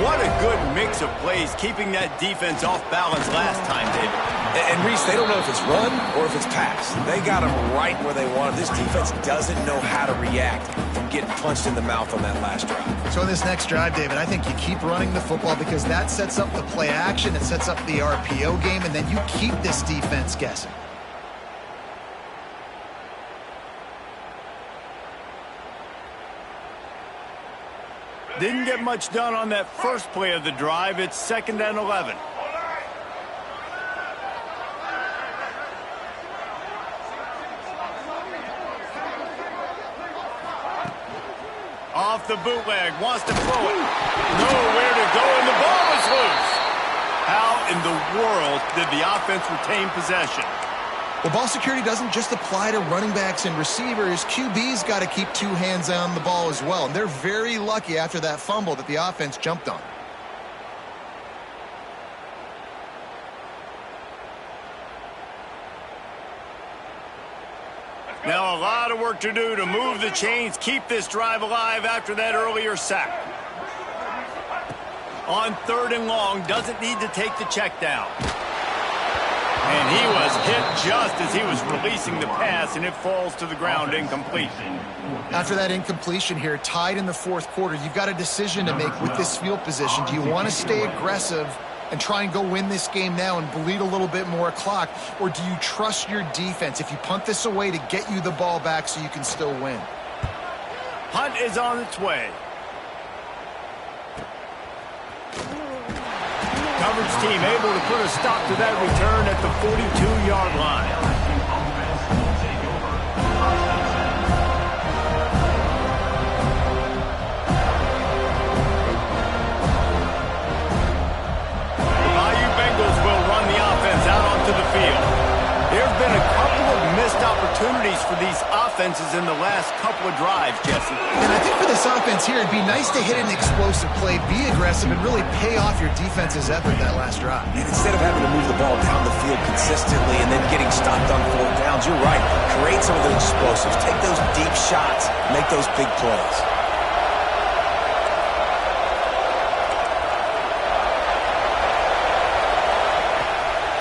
What a good mix of plays, keeping that defense off balance last time, David. And Reese, they don't know if it's run or if it's pass. They got them right where they want them. This defense doesn't know how to react from getting punched in the mouth on that last drive. So in this next drive, David, I think you keep running the football because that sets up the play action, it sets up the RPO game, and then you keep this defense guessing. Didn't get much done on that first play of the drive. It's 2nd and 11. Off the bootleg, wants to throw it. Nowhere to go, and the ball is loose. How in the world did the offense retain possession? Well, ball security doesn't just apply to running backs and receivers. QB's got to keep two hands on the ball as well. And they're very lucky after that fumble that the offense jumped on. Now a lot of work to do to move the chains, keep this drive alive after that earlier sack. On 3rd and long, doesn't need to take the check down. And he was hit just as he was releasing the pass, and it falls to the ground incomplete. After that incompletion here, tied in the 4th quarter, you've got a decision to make with this field position. Do you want to stay aggressive and try and go win this game now and bleed a little bit more clock, or do you trust your defense if you punt this away to get you the ball back so you can still win? Punt is on its way. Coverage team able to put a stop to that return at the 42-yard line. The Bayou Bengals will run the offense out onto the field. There have been a couple of missed opportunities for these offenses in the last couple of drives, Jesse. And I think for this offense here, it'd be nice to hit an explosive play, be aggressive, and really pay off your defense's effort that last drive. And instead of having to move the ball down the field consistently and then getting stopped on 4th downs, you're right. Create some of those explosives. Take those deep shots. Make those big plays.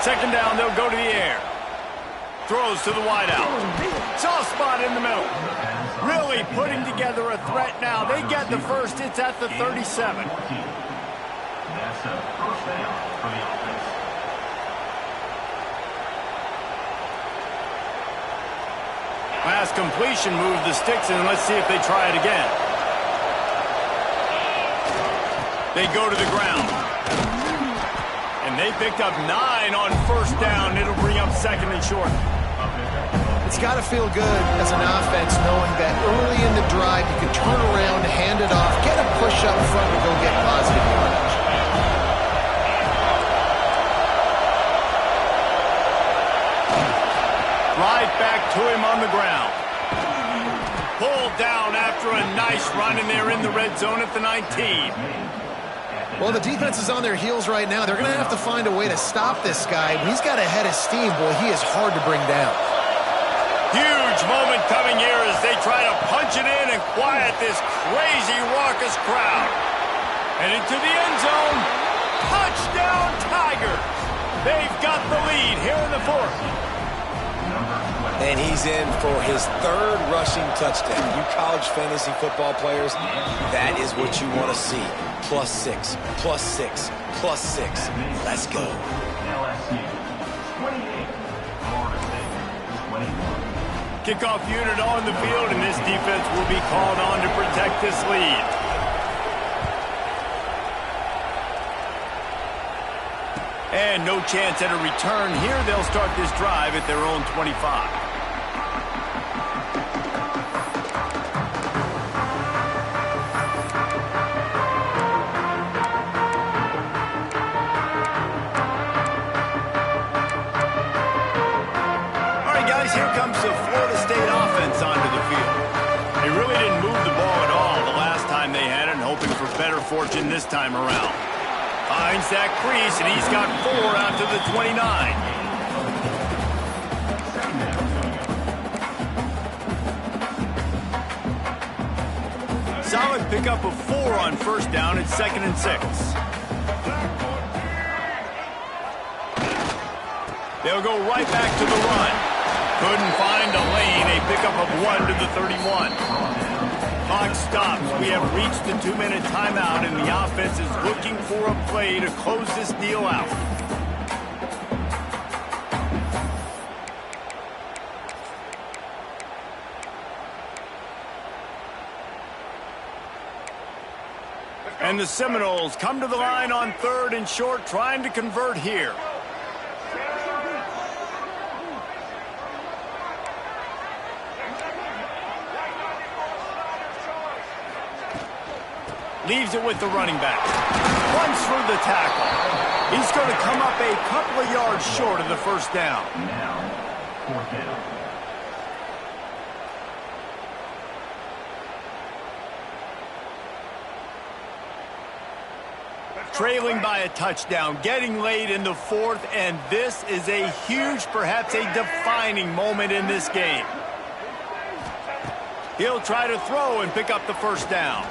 Second down, they'll go to the air. Throws to the wideout. Soft spot in the middle. Really putting together a threat now. They get the first. It's at the 37. That's a first down for the offense. Pass completion, moves the sticks, and let's see if they try it again. They go to the ground. And they picked up 9 on first down. It'll bring up second and short. It's got to feel good as an offense knowing that early in the drive you can turn around, hand it off, get a push up front, and go get positive yardage. Right back to him on the ground. Pulled down after a nice run, and they're in the red zone at the 19. Well, the defense is on their heels right now. They're going to have to find a way to stop this guy. When he's got a head of steam, boy, he is hard to bring down. Huge moment coming here as they try to punch it in and quiet this crazy, raucous crowd. And into the end zone. Touchdown, Tigers. They've got the lead here in the fourth. And he's in for his 3rd rushing touchdown. You college fantasy football players, that is what you want to see. +6, +6, +6. Let's go. LSU 28, Florida State 21. Kickoff unit on the field, and this defense will be called on to protect this lead. And no chance at a return here. They'll start this drive at their own 25. Here comes the Florida State offense onto the field. They really didn't move the ball at all the last time they had it, and hoping for better fortune this time around. Finds that crease, and he's got 4 out to the 29. Solid pickup of 4 on first down at 2nd and 6. They'll go right back to the run. Couldn't find a lane. A pickup of 1 to the 31. Clock stops. We have reached the 2-minute timeout, and the offense is looking for a play to close this deal out. And the Seminoles come to the line on 3rd and short, trying to convert here. Leaves it with the running back. Runs through the tackle. He's going to come up a couple of yards short of the first down. Now, 4th down. Trailing by a touchdown, getting late in the 4th, and this is a huge, perhaps a defining moment in this game. He'll try to throw and pick up the first down.